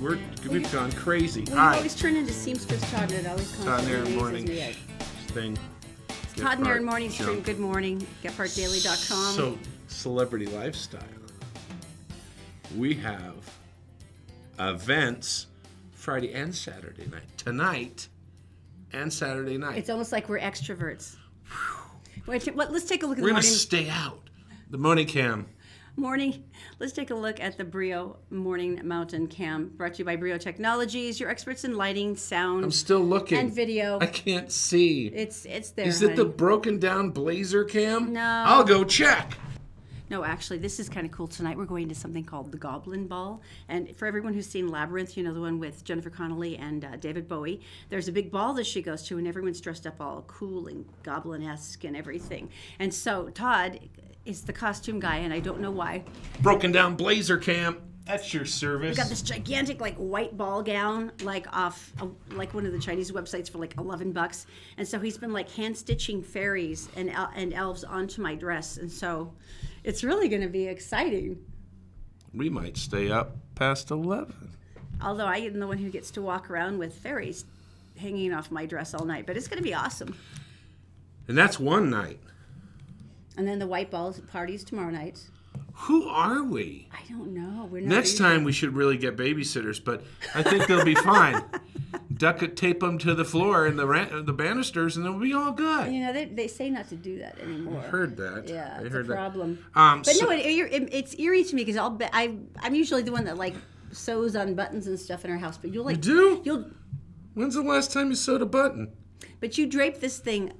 we've gone crazy. Well, you always turn into Seamstress Todd, and it always comes Todd from and Erin the morning thing. Todd and Erin morning stream. Good morning. GetPartDaily.com. So, celebrity lifestyle. We have events Friday and Saturday night. Tonight and Saturday night. It's almost like we're extroverts. Wait, let's take a look at We're the going to morning. stay out. The morning cam. Let's take a look at the Brio Morning Mountain Cam, brought to you by Brio Technologies, your experts in lighting, sound, I'm still looking. and video. I can't see. It's there. Is it the honey. broken down blazer cam? No. I'll go check. No, actually, this is kind of cool. Tonight we're going to something called the Goblin Ball. And for everyone who's seen Labyrinth, you know, the one with Jennifer Connelly and David Bowie, there's a big ball that she goes to, and everyone's dressed up all cool and goblin-esque and everything. And so Todd is the costume guy, and I don't know why. Broken down blazer cam. That's your service. We got this gigantic like white ball gown, like off like one of the Chinese websites for like $11, and so he's been like hand stitching fairies and elves onto my dress, and so it's really going to be exciting. We might stay up past 11. Although I am the one who gets to walk around with fairies hanging off my dress all night, but it's going to be awesome. And that's one night. And then the white balls parties tomorrow night. Who are we? I don't know. We're not Next time we should really get babysitters, but I think they'll be fine. Tape them to the floor and the banisters, and they'll be all good. You know, they say not to do that anymore. I heard that. Yeah, I it's heard a problem. That. But no, it's eerie to me because I'm usually the one that like sews on buttons and stuff in our house. But you'll like you do. When's the last time you sewed a button? But you drape this thing.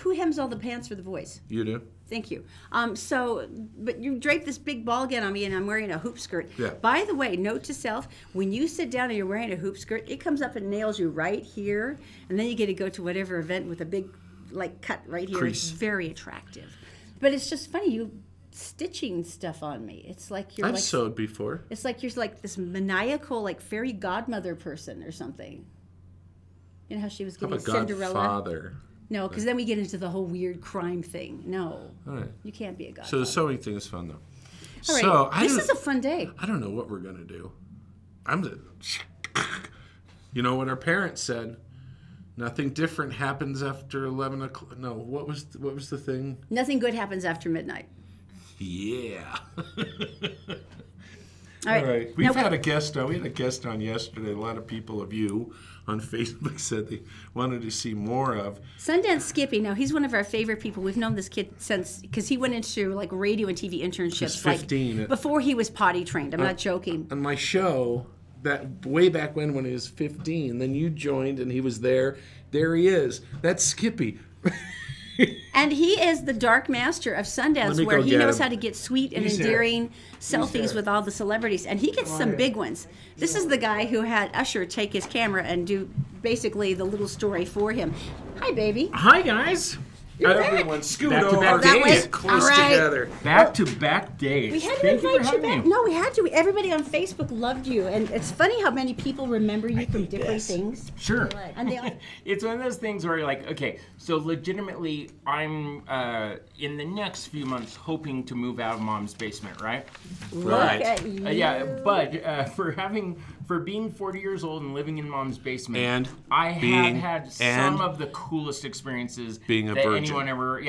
Who hems all the pants for the voice? You do. Thank you. But you drape this big ball gown on me, and I'm wearing a hoop skirt. Yeah. By the way, note to self: when you sit down and you're wearing a hoop skirt, it comes up and nails you right here, and then you get to go to whatever event with a big, like, cut right here. Crease. It's very attractive. But it's just funny you stitching stuff on me. It's like you're I've sewed before. It's like you're like this maniacal, like fairy godmother person or something. You know how she was getting Cinderella? Godfather. No, because then we get into the whole weird crime thing. No. All right. You can't be a godfather. So the sewing thing is fun, though. All right. So this is a fun day. I don't know what we're going to do. You know what our parents said? Nothing different happens after 11 o'clock. No, what was the thing? Nothing good happens after midnight. Yeah. All right. We've had a guest on. We had a guest on yesterday. A lot of people of you on Facebook said they wanted to see more of. Sundance Skippy. Now, he's one of our favorite people. We've known this kid since, because he went into like radio and TV internships. He's 15. Like, before he was potty trained. I'm not joking. On my show, that way back when he was 15, then you joined and he was there. There he is. That's Skippy. And he is the dark master of Sundance, where he knows how to get sweet and endearing selfies with all the celebrities. And he gets some big ones. This is the guy who had Usher take his camera and do basically the little story for him. Hi, baby. Hi, guys. Everyone scoot Back to over back and days. get close All right. together. Back-to-back days. We had to Thank you for invite you having back. me. No, we had to. Everybody on Facebook loved you. And it's funny how many people remember you from different things. Sure. And they all, It's one of those things where you're like, okay, so legitimately, I'm in the next few months hoping to move out of mom's basement, right? look at you. Yeah, but for being 40 years old and living in mom's basement, And I have being- had and some of the coolest experiences being a that virgin. anyone ever,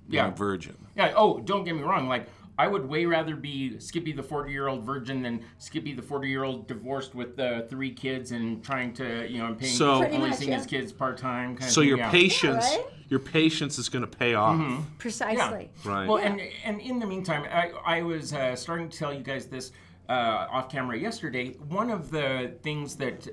Being a virgin. Yeah. Oh, don't get me wrong. Like, I would way rather be Skippy the 40-year-old virgin than Skippy the 40-year-old divorced with 3 kids and trying to, and paying only seeing his kids part-time. So your patience, Yeah, right? your patience is going to pay off. Precisely. Right. Well, and in the meantime, I was starting to tell you guys this off camera yesterday. One of the things that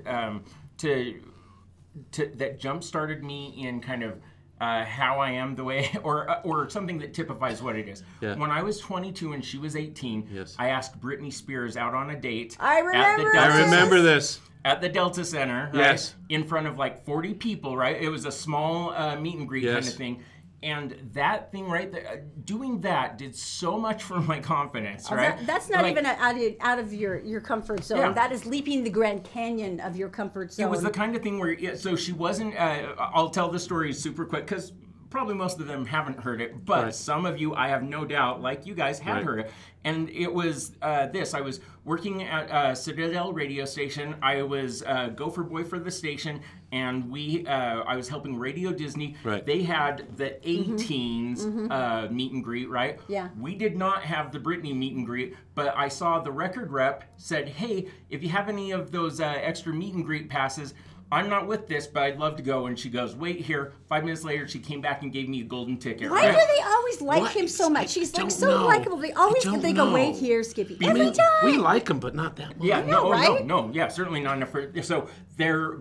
that jump-started me in kind of how I am the way, or something that typifies what it is. Yeah. When I was 22 and she was 18, Yes. I asked Britney Spears out on a date. I remember I remember this. At the Delta Center, right? Yes. In front of like 40 people, right? It was a small meet and greet kind Yes. of thing. And that thing right there, doing that did so much for my confidence, right? That's not Like, even out of your comfort zone. Yeah. That is leaping the Grand Canyon of your comfort zone. It was the kind of thing where, so she wasn't, I'll tell the story super quick because probably most of them haven't heard it, but some of you, I have no doubt, like you guys, had heard it. And it was this. I was working at Citadel radio station. I was gopher boy for the station, and I was helping Radio Disney. They had the A-Teens meet and greet, right? Yeah. We did not have the Britney meet and greet, but I saw the record rep said, hey, if you have any of those extra meet and greet passes, I'm not with this, but I'd love to go. And she goes, wait here. 5 minutes later, she came back and gave me a golden ticket. Why do they always like him so much? He's like so likable. They always go, wait here, Skippy. Every time. We like him, but not that much. Yeah, no. Yeah, certainly not enough. So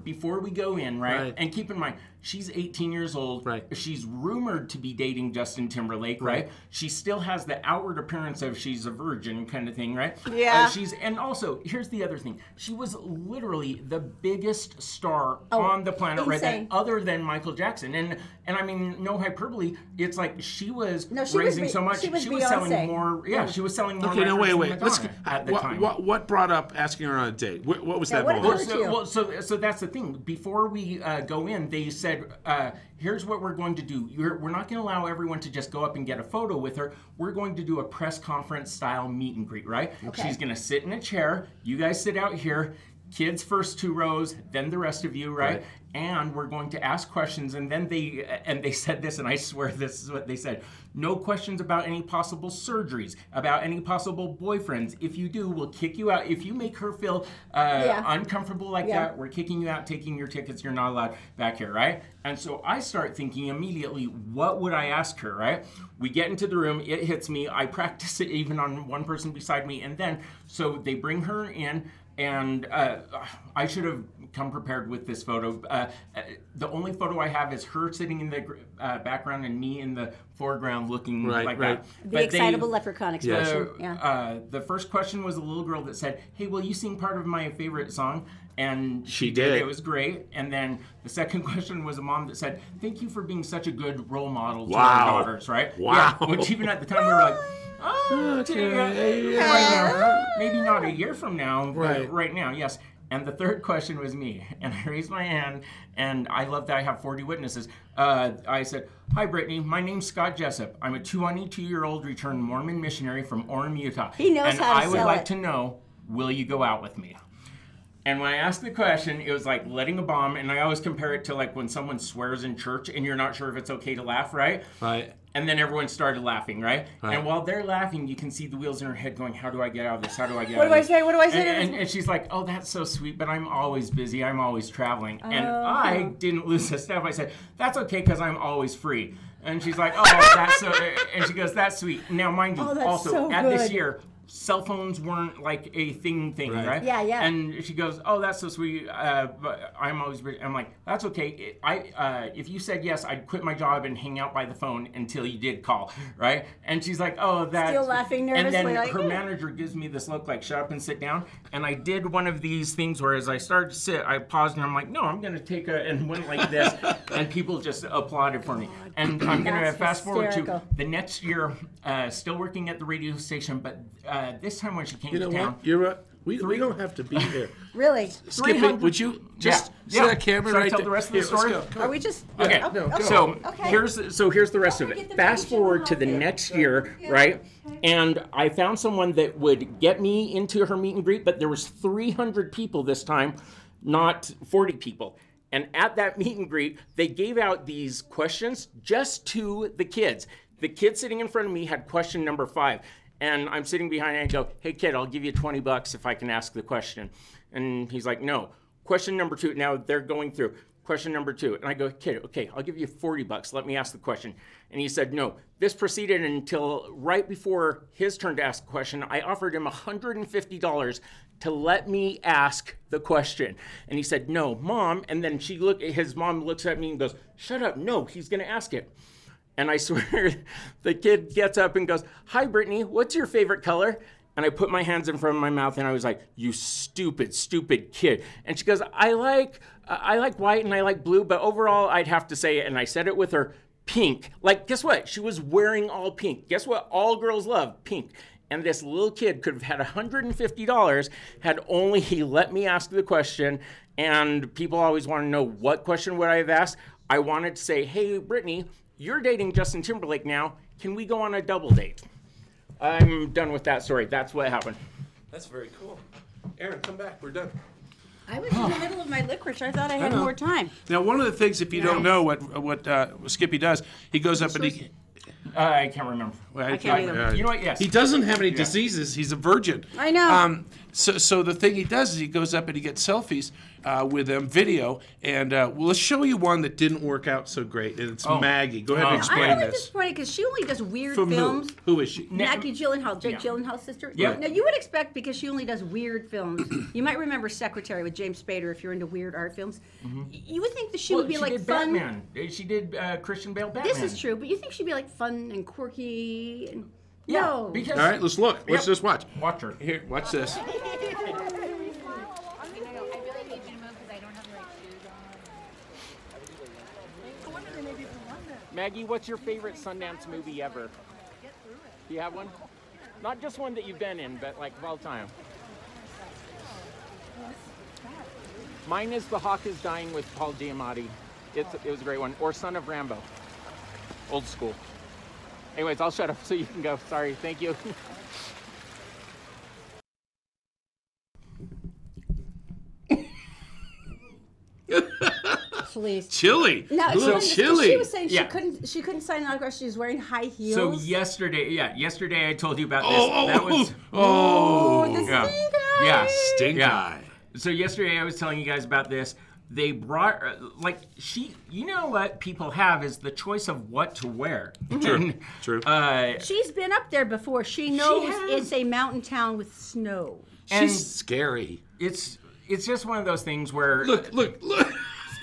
before we go in, right? And keep in mind, she's 18 years old. Right. She's rumored to be dating Justin Timberlake, right? She still has the outward appearance of she's a virgin kind of thing, right? Yeah. And also, here's the other thing. She was literally the biggest star on the planet, right? Other than Michael Jackson. And I mean, no hyperbole. It's like she was raising so much. She was selling more. Yeah, she was selling more. Okay, no, wait. At the time. What brought up asking her on a date? What was that moment? So that's the thing. Before we go in, they said, here's what we're going to do. We're not going to allow everyone to just go up and get a photo with her. We're going to do a press conference style meet and greet, right? Okay. She's going to sit in a chair. You guys sit out here. Kids first 2 rows, then the rest of you, right? And we're going to ask questions, and then they said this, and I swear this is what they said. No questions about any possible surgeries, about any possible boyfriends. If you do, we'll kick you out. If you make her feel uncomfortable like that, we're kicking you out, taking your tickets. You're not allowed back here, right? And so I start thinking immediately, what would I ask her, right? We get into the room, it hits me. I practice it even on one person beside me, and then, so they bring her in, and I should have come prepared with this photo. The only photo I have is her sitting in the background and me in the foreground looking like that. The excitable leprechaun expression. The first question was a little girl that said, hey, will you sing part of my favorite song? And she did. It was great. And then the second question was a mom that said, thank you for being such a good role model to our daughters, right? Wow. Yeah, which even at the time we were like, right now, maybe not a year from now, but right now, yes. And the third question was me, and I raised my hand, and I love that I have 40 witnesses. I said, hi, Brittany, my name's Scott Jessup. I'm a 22-year-old returned Mormon missionary from Orem, Utah. He knows how to sell it. And I would like to know, will you go out with me? And when I asked the question, it was like letting a bomb, and I always compare it to like when someone swears in church and you're not sure if it's okay to laugh, right? Right. And then everyone started laughing, right? And while they're laughing, you can see the wheels in her head going, how do I get out of this? How do I get out of this? What do I say? And she's like, oh, that's so sweet, but I'm always busy. I'm always traveling. And I didn't lose a step. I said, that's okay because I'm always free. And she's like, oh, that's so, and she goes, that's sweet. Now, mind you, also, at this year, cell phones weren't like a thing, right? Yeah. And she goes, oh, that's so sweet, but I'm always, I'm like, that's okay. If you said yes, I'd quit my job and hang out by the phone until you did call, right? And she's like, oh, that's... Still laughing nervously. And then her manager gives me this look like, shut up and sit down. And I did one of these things where as I started to sit, I paused and I'm like, no, I'm going to take and went like this. And people just applauded for me. And I'm going to fast forward to the next year, still working at the radio station, but this time when she came to town... You're right. We don't have to be here. Really? Skippy, would you just set that camera right there? Tell the rest of the story? Are we just... Okay. Here's the rest of it. Fast forward to the next year, right? And I found someone that would get me into her meet and greet, but there was 300 people this time, not 40 people. And at that meet and greet, they gave out these questions just to the kids. The kid sitting in front of me had question number 5. And I'm sitting behind and I go, hey, kid, I'll give you $20 if I can ask the question. And he's like, no. Question number 2. Now they're going through. Question number 2. And I go, kid, okay, I'll give you $40. Let me ask the question. And he said, no. This proceeded until right before his turn to ask the question. I offered him $150 to let me ask the question. And he said, no, Mom. And then his mom looks at me and goes, shut up. No, he's going to ask it. And I swear, the kid gets up and goes, hi, Brittany, what's your favorite color? And I put my hands in front of my mouth and I was like, you stupid, stupid kid. And she goes, I like white and I like blue, but overall I'd have to say it. And I said it with her, pink. Like, guess what? She was wearing all pink. Guess what? All girls love pink. And this little kid could have had $150 had only he let me ask the question. And people always want to know what question would I have asked. I wanted to say, hey, Brittany, you're dating Justin Timberlake now. Can we go on a double date? I'm done with that story. That's what happened. That's very cool. Erin, come back. We're done. I was in the middle of my licorice. I thought I had more time. Now, one of the things, if you don't know what Skippy does, he goes up and he... I can't remember. I can't either. You know what? Yes. He doesn't have any diseases. He's a virgin. I know. So the thing he does is he goes up and he gets selfies with them, video, and let's show you one that didn't work out so great. And it's Maggie. Go ahead and explain I'm really this. disappointed because she only does weird From films. Who is she? Maggie Gyllenhaal, Jake Gyllenhaal's sister. Yeah. Now you would expect because she only does weird films. You might remember Secretary with James Spader if you're into weird art films. You would think that she would be like did fun. Batman. She did Christian Bale Batman. This is true, but you think she'd be like fun and quirky. And... Yeah, No. because All right, let's look. Let's just watch. Watch her. Here, watch this. Maggie, what's your favorite Sundance movie ever? Do you have one? Not just one that you've been in, but like of all time. Mine is The Hawk is Dying with Paul Giamatti. It was a great one. Or Son of Rambo. Old school. Anyways, I'll shut up so you can go. Sorry. Thank you. Please. Chilly. No, a little chilly. She was saying Yeah. she couldn't sign an autograph. She was wearing high heels. So yesterday I told you about this. That was the yeah. stink eye. Yeah. Stink Yeah. eye. So yesterday I was telling you guys about this. They brought you know what people have is the choice of what to wear. True. True. She's been up there before. She knows has. it's a mountain town with snow. And She's scary. it's just one of those things where Look.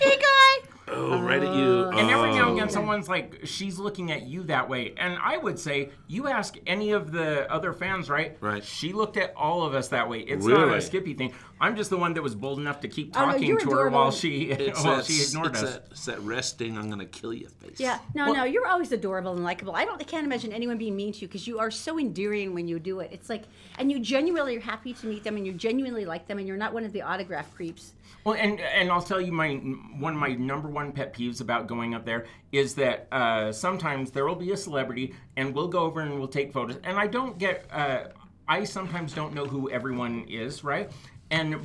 Stink eye. Oh, right at you. and every now and again someone's like, she's looking at you that way. And I would say, you ask any of the other fans, right? Right. She looked at all of us that way. It's not Really? a Skippy thing. I'm just the one that was bold enough to keep Oh, no, talking you're to her adorable. while she ignored us. It's that resting, I'm going to kill you face. Yeah, no, you're always adorable and likable. I can't imagine anyone being mean to you because you are so endearing when you do it. It's like, and you genuinely are happy to meet them, and you genuinely like them, and you're not one of the autograph creeps. Well, and I'll tell you one of my number one pet peeves about going up there is that sometimes there will be a celebrity and we'll go over and we'll take photos, and I sometimes don't know who everyone is, right?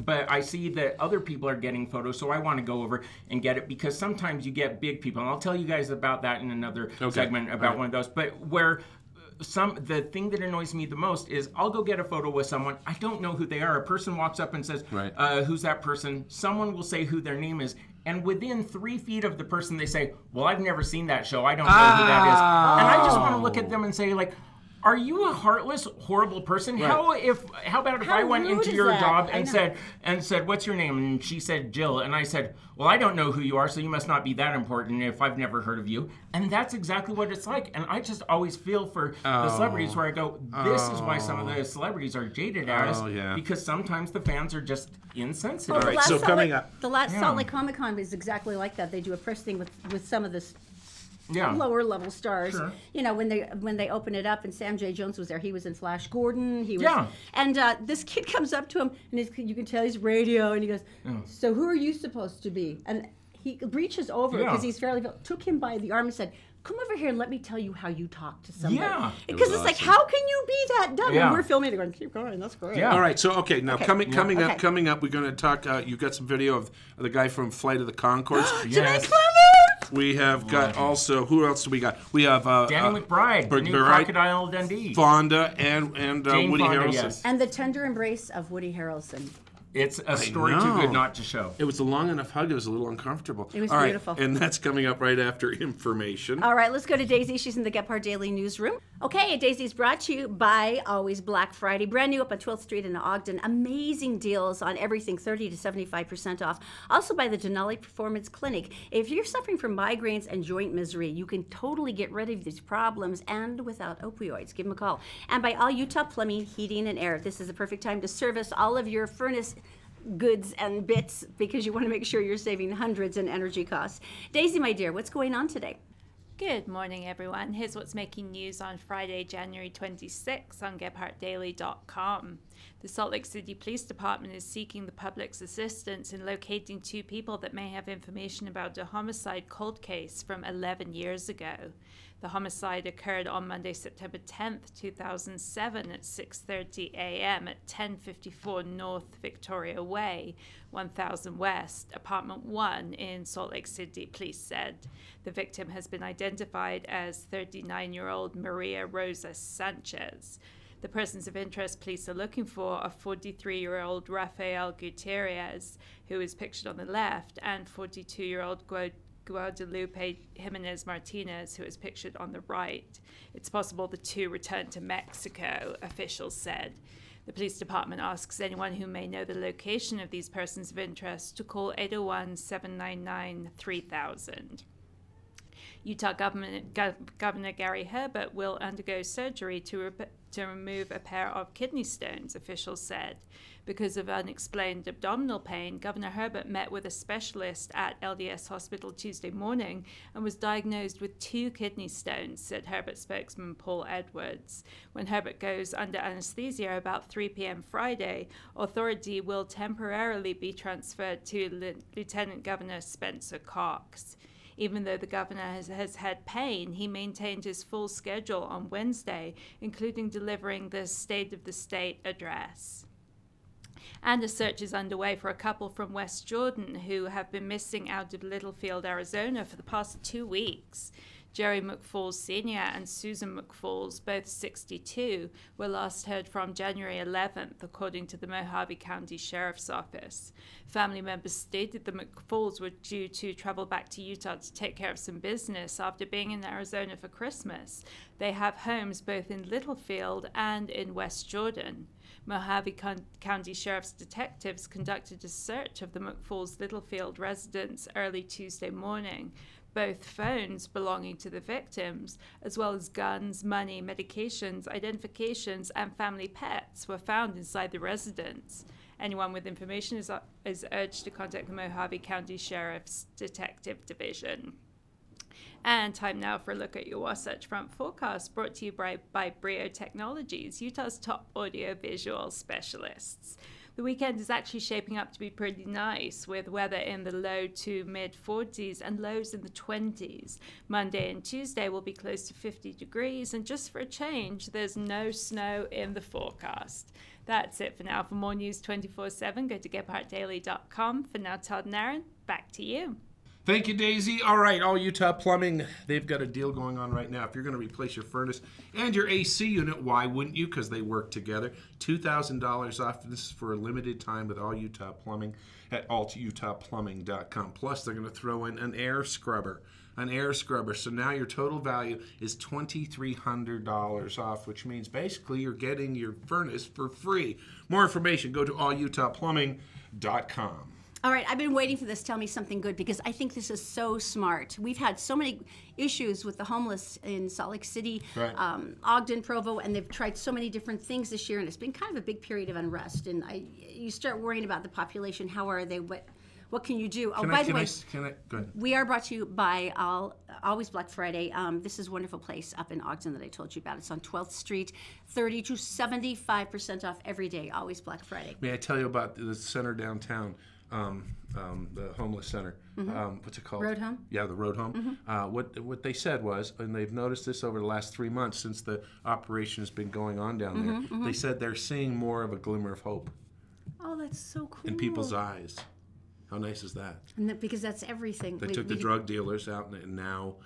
But I see that other people are getting photos, so I want to go over and get it because sometimes you get big people, and I'll tell you guys about that in another segment about one of those. But where the thing that annoys me the most is I'll go get a photo with someone. I don't know who they are. A person walks up and says, who's that person? Someone will say who their name is. And within 3 feet of the person, they say, well, I've never seen that show. I don't know who that is. And I just want to look at them and say, like, are you a heartless, horrible person? Right. How about if How I went rude into is your that? job I and said, what's your name? And she said, Jill. And I said, well, I don't know who you are, so you must not be that important if I've never heard of you. And that's exactly what it's like. And I just always feel for the celebrities where I go, this is why some of the celebrities are jaded at us, because sometimes the fans are just insensitive. All right, so coming up. The last Salt Lake Comic Con is exactly like that. They do a press thing with some of this Yeah. lower level stars. Sure. You know, when they open it up, and Sam J. Jones was there. He was in Flash Gordon. He was, Yeah. And this kid comes up to him, and you can tell he's radio, and he goes, "So who are you supposed to be?" And he reaches over because he's took him by the arm and said, "Come over here and let me tell you how you talk to somebody." Yeah. Because it's like, how can you be that dumb? Yeah. And we're filming it going, keep going, that's great. Yeah. All right, so now coming up, we're going to talk. You've got some video of the guy from Flight of the Conchords. Yes. We have got also. Who else do we got? We have Danny McBride, the new Crocodile Dundee. Fonda and Woody Fonda, Harrelson. yes. And the tender embrace of Woody Harrelson. It's a story too good not to show. It was a long enough hug. It was a little uncomfortable. It was All right, beautiful. and that's coming up right after information. All right, let's go to Daisy. She's in the Gephardt Daily newsroom. Okay, Daisy's brought to you by Always Black Friday. Brand new up on 12th Street in Ogden. Amazing deals on everything, 30 to 75% off. Also by the Denali Performance Clinic. If you're suffering from migraines and joint misery, you can totally get rid of these problems and without opioids. Give them a call. And by All Utah Plumbing, Heating, and Air. This is the perfect time to service all of your furnace goods and bits because you want to make sure you're saving hundreds in energy costs. Daisy, my dear, what's going on today? Good morning, everyone. Here's what's making news on Friday, January 26th on GephardtDaily.com. The Salt Lake City Police Department is seeking the public's assistance in locating 2 people that may have information about a homicide cold case from 11 years ago. The homicide occurred on Monday, September 10th, 2007 at 6:30 a.m. at 1054 North Victoria Way, 1000 West, Apartment 1 in Salt Lake City, police said. The victim has been identified as 39-year-old Maria Rosa Sanchez. The persons of interest police are looking for are 43-year-old Rafael Gutierrez, who is pictured on the left, and 42-year-old Guadalupe Jimenez Martinez, who is pictured on the right. It's possible the 2 returned to Mexico, officials said. The police department asks anyone who may know the location of these persons of interest to call 801-799-3000. Utah Governor Gary Herbert will undergo surgery to remove a pair of kidney stones, officials said. Because of unexplained abdominal pain, Governor Herbert met with a specialist at LDS Hospital Tuesday morning and was diagnosed with 2 kidney stones, said Herbert spokesman Paul Edwards. When Herbert goes under anesthesia about 3 p.m. Friday, authority will temporarily be transferred to Lieutenant Governor Spencer Cox. Even though the governor has had pain, he maintained his full schedule on Wednesday, including delivering the State of the State address. And a search is underway for a couple from West Jordan who have been missing out of Littlefield, Arizona for the past 2 weeks. Jerry McFalls Sr. and Susan McFalls, both 62, were last heard from January 11th, according to the Mojave County Sheriff's Office. Family members stated the McFalls were due to travel back to Utah to take care of some business after being in Arizona for Christmas. They have homes both in Littlefield and in West Jordan. Mojave County Sheriff's detectives conducted a search of the McFalls Littlefield residence early Tuesday morning. Both phones belonging to the victims, as well as guns, money, medications, identifications, and family pets were found inside the residence. Anyone with information is urged to contact the Mojave County Sheriff's Detective Division. And time now for a look at your Wasatch Front forecast, brought to you by Brio Technologies, Utah's top audio-visual specialists. The weekend is actually shaping up to be pretty nice, with weather in the low to mid-40s and lows in the 20s. Monday and Tuesday will be close to 50 degrees, and just for a change, there's no snow in the forecast. That's it for now. For more news 24/7, go to GephartDaily.com. For now, Todd and Erin, back to you. Thank you, Daisy. All right, All Utah Plumbing, they've got a deal going on right now. If you're going to replace your furnace and your AC unit, why wouldn't you? Because they work together. $2,000 off. This is for a limited time with All Utah Plumbing at allutahplumbing.com. Plus, they're going to throw in an air scrubber. So now your total value is $2,300 off, which means basically you're getting your furnace for free. More information, go to allutahplumbing.com. All right, I've been waiting for this. Tell me something good, because I think this is so smart. We've had so many issues with the homeless in Salt Lake City, right. Ogden, Provo, and they've tried so many different things this year, and it's been kind of a big period of unrest. And you start worrying about the population. How are they? What can you do? Oh, by the way, go ahead. We are brought to you by Always Black Friday. This is a wonderful place up in Ogden that I told you about. It's on 12th Street, 30 to 75% off every day. Always Black Friday. May I tell you about the center downtown? The homeless center. Mm-hmm. What's it called? Road Home? Yeah, the Road Home. Mm-hmm. What they said was, and they've noticed this over the last 3 months since the operation has been going on down there, mm-hmm. They said they're seeing more of a glimmer of hope. Oh, that's so cool. In people's eyes. How nice is that? And because that's everything. They took the drug dealers out, and now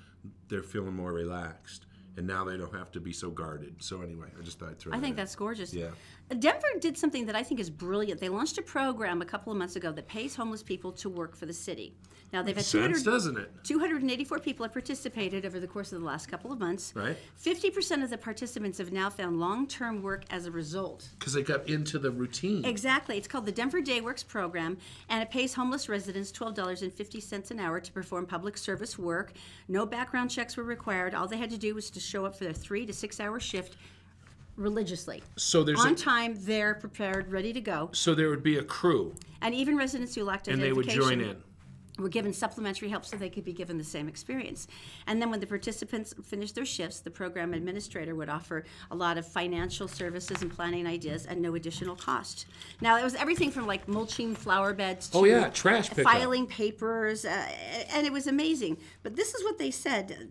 they're feeling more relaxed. And now they don't have to be so guarded. So anyway, I just thought I'd throw that in. I think that's gorgeous. Yeah. Denver did something that I think is brilliant. They launched a program a couple of months ago that pays homeless people to work for the city. Now they've had 284 people have participated over the course of the last couple of months. Right. 50% of the participants have now found long-term work as a result. Because they got into the routine. Exactly. It's called the Denver Day Works program, and it pays homeless residents $12.50 an hour to perform public service work. No background checks were required. All they had to do was to show up for their 3 to 6 hour shift religiously. So there's on time, they're prepared, ready to go. So there would be a crew. And even residents who lacked identification. And they would join in. were given supplementary help so they could be given the same experience. And then when the participants finished their shifts, the program administrator would offer a lot of financial services and planning ideas at no additional cost. Now, it was everything from like mulching flower beds to trash pickup, filing papers, and it was amazing. But this is what they said.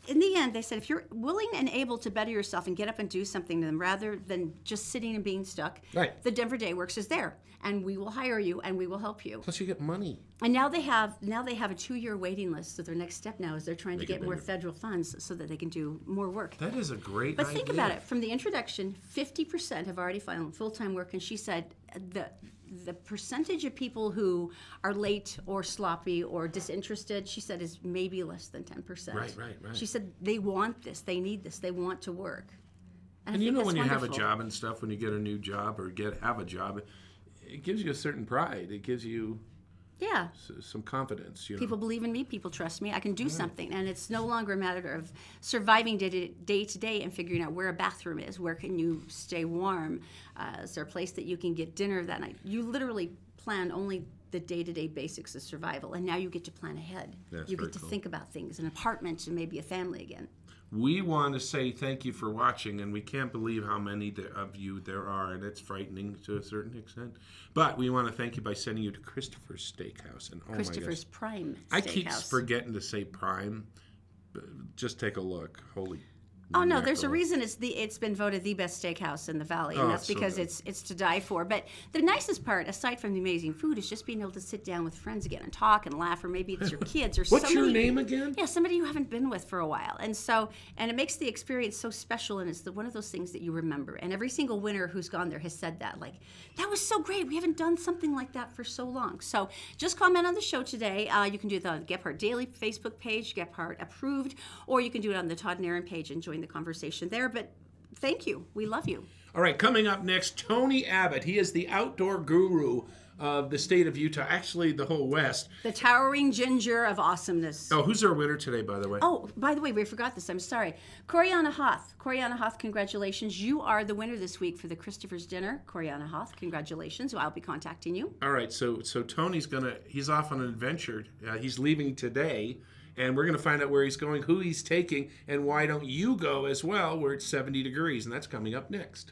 In the end, they said, if you're willing and able to better yourself and get up and do something to them rather than just sitting and being stuck, the Denver Day Works is there, and we will hire you and we will help you. Plus, you get money. And now they have a 2-year waiting list. So their next step now is they're trying to get more federal funds so that they can do more work. That is a great idea. But think about it. From the introduction, 50% have already found full-time work, and she said the percentage of people who are late or sloppy or disinterested, she said, is maybe less than 10%. Right. She said they want this, they need this, they want to work. And you know, when you have a job and stuff, when you get a new job or have a job, it gives you a certain pride. It gives you some confidence. You know? People believe in me. People trust me. I can do something. And it's no longer a matter of surviving day to day and figuring out where a bathroom is. Where can you stay warm? Is there a place that you can get dinner that night? You literally plan only the day-to-day basics of survival. And now you get to plan ahead. You get to think about things, an apartment and maybe a family again. We want to say thank you for watching, and we can't believe how many of you there are, and it's frightening to a certain extent. But we want to thank you by sending you to Christopher's Steakhouse. And Christopher's Prime Steakhouse. I keep forgetting to say Prime. Just take a look. Holy Oh no, there's a reason it's been voted the best steakhouse in the valley, and that's because so it's to die for. But the nicest part, aside from the amazing food, is just being able to sit down with friends again and talk and laugh, or maybe it's your kids or What's your name again? Yeah, somebody you haven't been with for a while, and it makes the experience so special, and it's one of those things that you remember. And every single winner who's gone there has said that, like, that was so great. We haven't done something like that for so long. So just comment on the show today. You can do it on the Gephardt Daily Facebook page, Gephardt Approved, or you can do it on the Todd and Erin page and join the conversation there. But thank you. We love you. All right, coming up next, Tony Abbott. He is the outdoor guru of the state of Utah, actually the whole West. The towering ginger of awesomeness. Oh, who's our winner today, by the way? Oh, by the way, we forgot this. I'm sorry. Coriana Hoth. Coriana Hoth, congratulations. You are the winner this week for the Christopher's Dinner. Coriana Hoth, congratulations. I'll be contacting you. All right, so Tony's he's off on an adventure. He's leaving today. And we're going to find out where he's going, who he's taking, and why don't you go as well, where it's 70 degrees. And that's coming up next.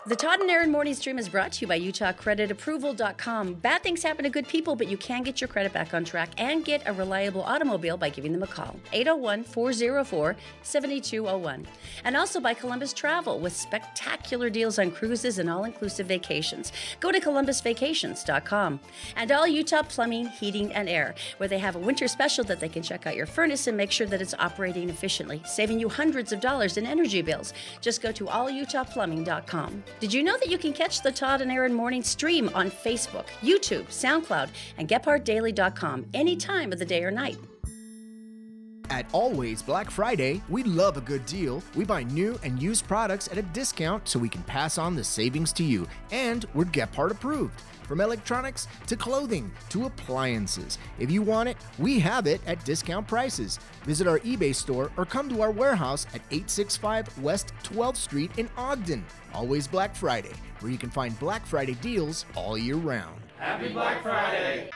The Todd and Erin Morning Stream is brought to you by UtahCreditApproval.com. Bad things happen to good people, but you can get your credit back on track and get a reliable automobile by giving them a call. 801-404-7201. And also by Columbus Travel with spectacular deals on cruises and all-inclusive vacations. Go to ColumbusVacations.com. And All Utah Plumbing, Heating, and Air, where they have a winter special that they can check out your furnace and make sure that it's operating efficiently, saving you hundreds of dollars in energy bills. Just go to AllUtahPlumbing.com. Did you know that you can catch the Todd and Erin Morning Stream on Facebook, YouTube, SoundCloud, and GephardtDaily.com any time of the day or night? At Always Black Friday, we love a good deal. We buy new and used products at a discount so we can pass on the savings to you. And we're Gephardt approved. From electronics to clothing to appliances. If you want it, we have it at discount prices. Visit our eBay store or come to our warehouse at 865 West 12th Street in Ogden. Always Black Friday, where you can find Black Friday deals all year round. Happy Black Friday!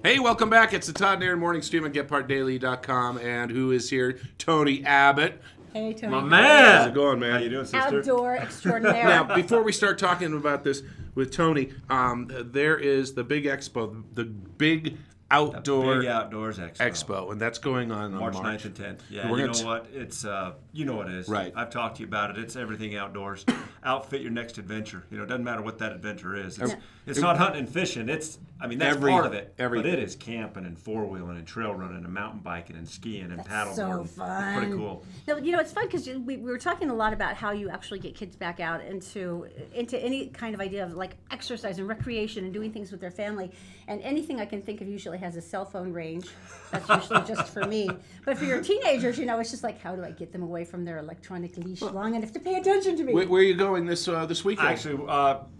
Hey, welcome back. It's the Todd and Erin Morning Stream on GephardtDaily.com. And who is here? Tony Abbott. Hey, Tony. My man. How's it going, man? How you doing, sister? Outdoor extraordinaire. Now, before we start talking about this with Tony, there is the big expo, the big outdoors expo, and that's going on March 9th and 10th. Yeah, you know what? It's you know what it is. Right. I've talked to you about it. It's everything outdoors. Outfit your next adventure. You know, it doesn't matter what that adventure is. It's not hunting and fishing. That's part of it. But it is camping and four-wheeling and trail running and mountain biking and skiing and paddleboarding. So fun. Pretty cool. No, you know, it's fun because we were talking a lot about how you actually get kids back out into any kind of idea of like exercise and recreation and doing things with their family. And anything I can think of usually probably has a cell phone range. That's usually just for me. But for your teenagers, it's just like, how do I get them away from their electronic leash long enough to pay attention to me? Where are you going this weekend? Actually,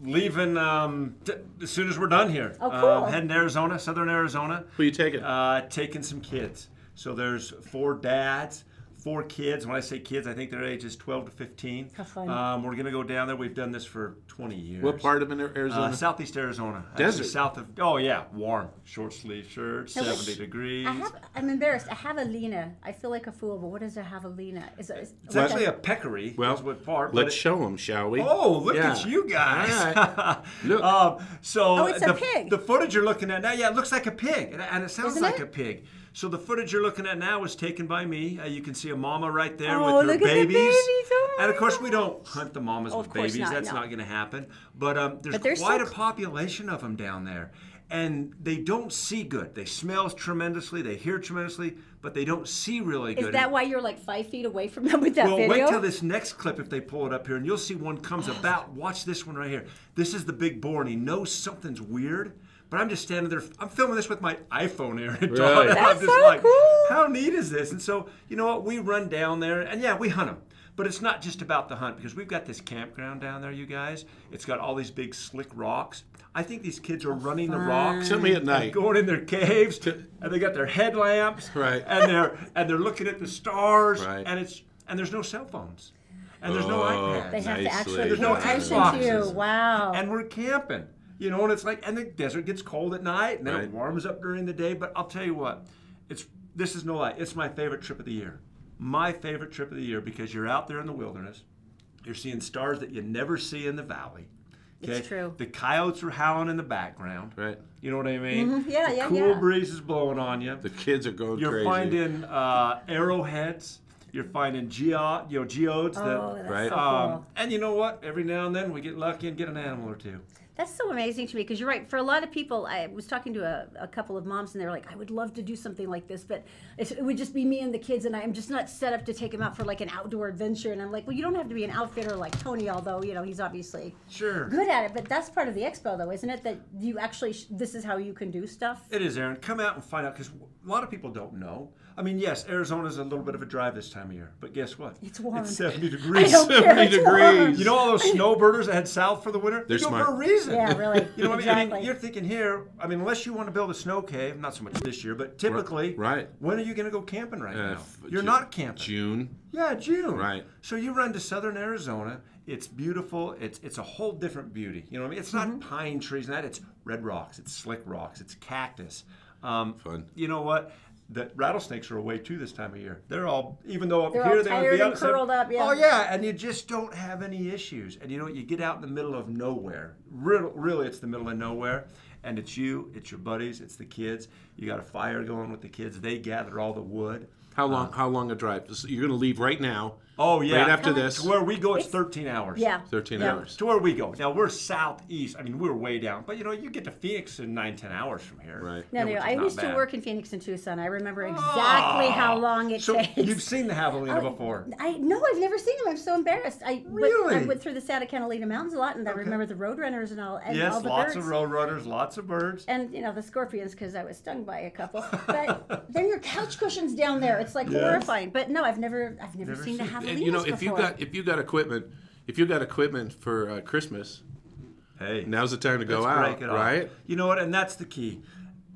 leaving as soon as we're done here. Oh, cool. Heading to Arizona, southern Arizona. Who are you taking? Taking some kids. So there's 4 dads, 4 kids. When I say kids, I think their age is 12 to 15. How fun. We're going to go down there. We've done this for 20 years. What part of Arizona? Southeast Arizona. Desert. Actually, south of, warm. Short sleeve shirt, 70 degrees. I'm embarrassed. A javelina. I feel like a fool, but what is a javelina? It's actually a peccary. Well, what part, let's show them, shall we? Oh, look at you guys. All right. Look. It's a pig. The footage you're looking at now, it looks like a pig. And it sounds Isn't like it? a pig. So the footage you're looking at now was taken by me. You can see a mama right there Oh, with her look at the babies. babies. Oh, And of my course, we don't hunt the mamas Oh, with of course babies. not, That's no. not going to happen. But they're there's quite so a population of them down there. And they don't see good. They smell tremendously. They hear tremendously. But they don't see really good. Is that why you're like 5 feet away from them with that Well, video? wait till this next clip if they pull it up here, and you'll see one comes about. Watch this one right here. This is the big boar, and he knows something's weird. But I'm just standing there. I'm filming this with my iPhone, Erin. Right. I'm That's just so like, cool. how neat is this? And so, you know what? We run down there, and yeah, we hunt them. But it's not just about the hunt, because we've got this campground down there, you guys. It's got all these big slick rocks. I think these kids are running the rocks. Tell me at night. Going in their caves, and they got their headlamps, Right. and they're looking at the stars, Right. and there's no cell phones, and there's no iPads. They have to Nicely. actually There's pay no attention to you. Xboxes. Wow. And we're camping, and it's like, and the desert gets cold at night, and then Right. it warms up during the day. But I'll tell you what, this is no lie. It's my favorite trip of the year. My favorite trip of the year, because you're out there in the wilderness, you're seeing stars that you never see in the valley. Okay? It's true. The coyotes are howling in the background. Right. You know what I mean? Yeah, the yeah, cool yeah. breeze is blowing on you. The kids are going You're crazy. finding arrowheads. You're finding geodes. Oh, that's Right. so cool. And you know what? Every now and then we get lucky and get an animal or two. That's so amazing to me because you're right. For a lot of people, I was talking to a couple of moms and they were like, I would love to do something like this, but it would just be me and the kids, and I'm just not set up to take them out for like an outdoor adventure. And I'm like, well, you don't have to be an outfitter like Tony, although, he's obviously Sure. good at it. But that's part of the expo, though, isn't it? That you actually, this is how you can do stuff? It is, Erin. Come out and find out, because a lot of people don't know. I mean, yes, Arizona's a little bit of a drive this time of year, but guess what? It's warm. It's 70 degrees. I don't care. 70 It's degrees. warm. You know all those snowbirders that head south for the winter? They're They go smart. for a reason. Yeah, really. You know what I mean? I mean, Exactly. you're thinking here, unless you want to build a snow cave, not so much this year, but typically, Right. when are you going to go camping right now? F- You're Ju- not camping. June. Yeah, June. Right. So you run to southern Arizona. It's beautiful. It's a whole different beauty. You know what I mean? It's not pine trees and that. It's red rocks. It's slick rocks. It's cactus. Fun. You know what? The rattlesnakes are away too this time of year. They're all, even though up They're here all they tired would be and outside. curled up, yeah. Oh yeah, and you just don't have any issues. And you know what? You get out in the middle of nowhere. Really, it's the middle of nowhere. And it's you, it's your buddies, it's the kids. You got a fire going with the kids. They gather all the wood. How long a drive? So you're going to leave right now. Oh yeah. Right after this. To where we go, it's 13 hours. Yeah. 13 Yeah. hours. To where we go. Now we're southeast. I mean, we're way down. But you get to Phoenix in 9-10 hours from here. Right. No, which is I not used to bad. work in Phoenix and Tucson. I remember exactly how long it So takes. you've seen the javelina before. No, I've never seen them. I'm so embarrassed. But I Really? went through the Santa Catalina Mountains a lot, and I remember the roadrunners and all, and Yes, all the lots birds. of roadrunners, lots of birds. And the scorpions, because I was stung by a couple. But then your couch cushions down there. It's like Yes. horrifying. But no, I've never seen the And javelinas if you before. got equipment for Christmas, Hey, now's the time to go let's out, break it off. right? You know what? And that's the key.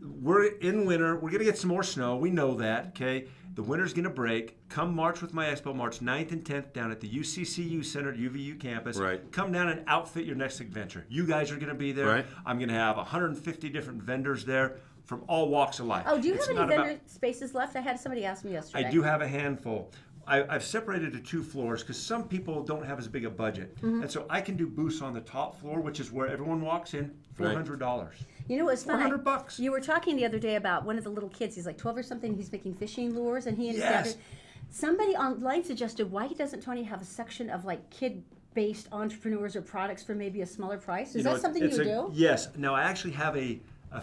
We're in winter. We're going to get some more snow. We know that, okay? The winter's going to break. Come March with my expo, March 9th and 10th down at the UCCU Center at UVU campus. Right. Come down and outfit your next adventure. You guys are going to be there. Right. I'm going to have 150 different vendors there from all walks of life. Oh, do you It's have any not about- vendor spaces left? I had somebody ask me yesterday. I do have a handful. I've separated to 2 floors because some people don't have as big a budget. Mm-hmm. And so I can do booths on the top floor, which is where everyone walks in, $400. You know what's fun? $400. You were talking the other day about one of the little kids. He's like 12 or something. He's making fishing lures, and he and his dad. Yes. Somebody online suggested, why doesn't Tony have a section of like kid-based entrepreneurs or products for maybe a smaller price? Is that something you do? Yes. Now I actually have a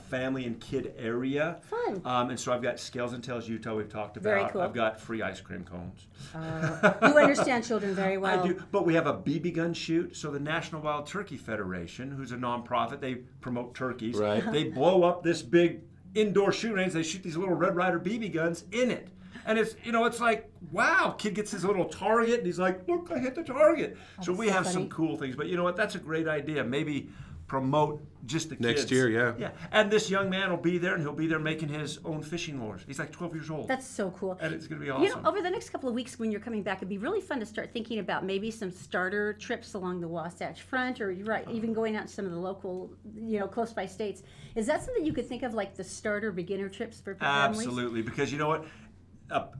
family and kid area. Fun. And so I've got Scales and Tails Utah we've talked about. Very cool. I've got free ice cream cones. You understand children very well. I do, but we have a BB gun shoot. So the National Wild Turkey Federation, who's a nonprofit, they promote turkeys. Right. They blow up this big indoor shooting range. They shoot these little Red Ryder BB guns in it. And it's, you know, it's like, wow, kid gets his little target and he's like, look, I hit the target. So we have some cool things. But you know what? That's a great idea. Maybe promote just the kids. Next year, yeah. Yeah. And this young man will be there, and he'll be there making his own fishing lures. He's like 12 years old. That's so cool. And it's going to be awesome. You know, over the next couple of weeks when you're coming back, it'd be really fun to start thinking about maybe some starter trips along the Wasatch Front, or even going out to some of the local, you know, close by states. Is that something you could think of, like the starter beginner trips for families? Absolutely, because you know what?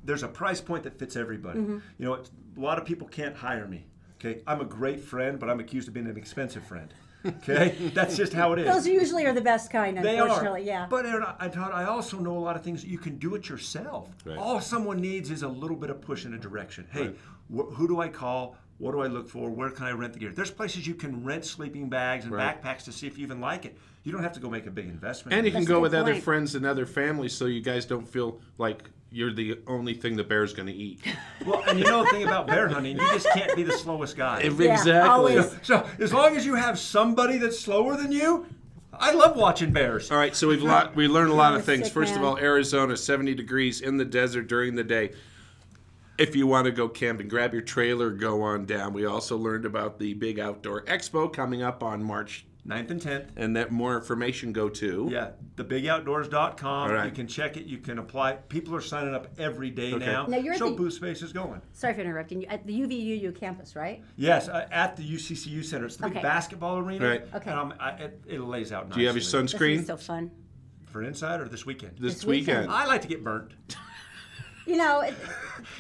There's a price point that fits everybody. You know what? A lot of people can't hire me. Okay, I'm a great friend, but I'm accused of being an expensive friend. Okay, that's just how it is. Those usually are the best kind, unfortunately. They are. Yeah. But Erin, Todd, I also know a lot of things that you can do it yourself. Right. All someone needs is a little bit of push in a direction. Hey, who do I call? What do I look for? Where can I rent the gear? There's places you can rent sleeping bags and backpacks to see if you even like it. You don't have to go make a big investment. And you can That's go a with good other point. friends and other families so you guys don't feel like you're the only thing the bear's going to eat. Well, and you know the thing about bear hunting, you just can't be the slowest guy. Exactly. always. So as long as you have somebody that's slower than you, I love watching bears. All right, so we learned a lot of things. Sick, First of man. all, Arizona, 70 degrees in the desert during the day. If you want to go camping, grab your trailer, go on down. We also learned about the big outdoor expo coming up on March 9th and 10th. and that more information go to. Yeah, thebigoutdoors.com. All right. You can check it. You can apply. People are signing up every day now. Now, you're at so the- booth space is going. Sorry for interrupting you. At the UVUU campus, right? Yes, at the UCCU Center. It's the big Okay. basketball arena. Right. Okay. And it lays out nicely. Do you have your This sunscreen is so fun. For inside or this weekend? this weekend. weekend? I like to get burnt. You know,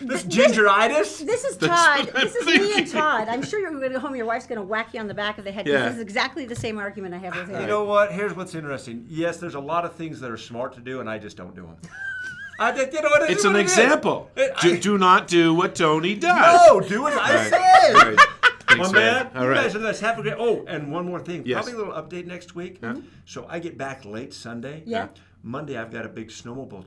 This gingeritis? this is That's Todd. what I'm This is me and thinking. Todd. I'm sure you're going to go home. Your wife's going to whack you on the back of the head. 'Cause Yeah. This is exactly the same argument I have with him. You know what? Here's what's interesting. Yes, there's a lot of things that are smart to do, and I just don't do them. You know what? It's an example. Do not do what Tony does. No, do what I Right. say. Right. Thanks, My man, All you right. guys are nice. Have a great. Oh, and one more thing. Yes. Probably a little update next week. So I get back late Sunday. Yeah. Monday, I've got a big snowmobile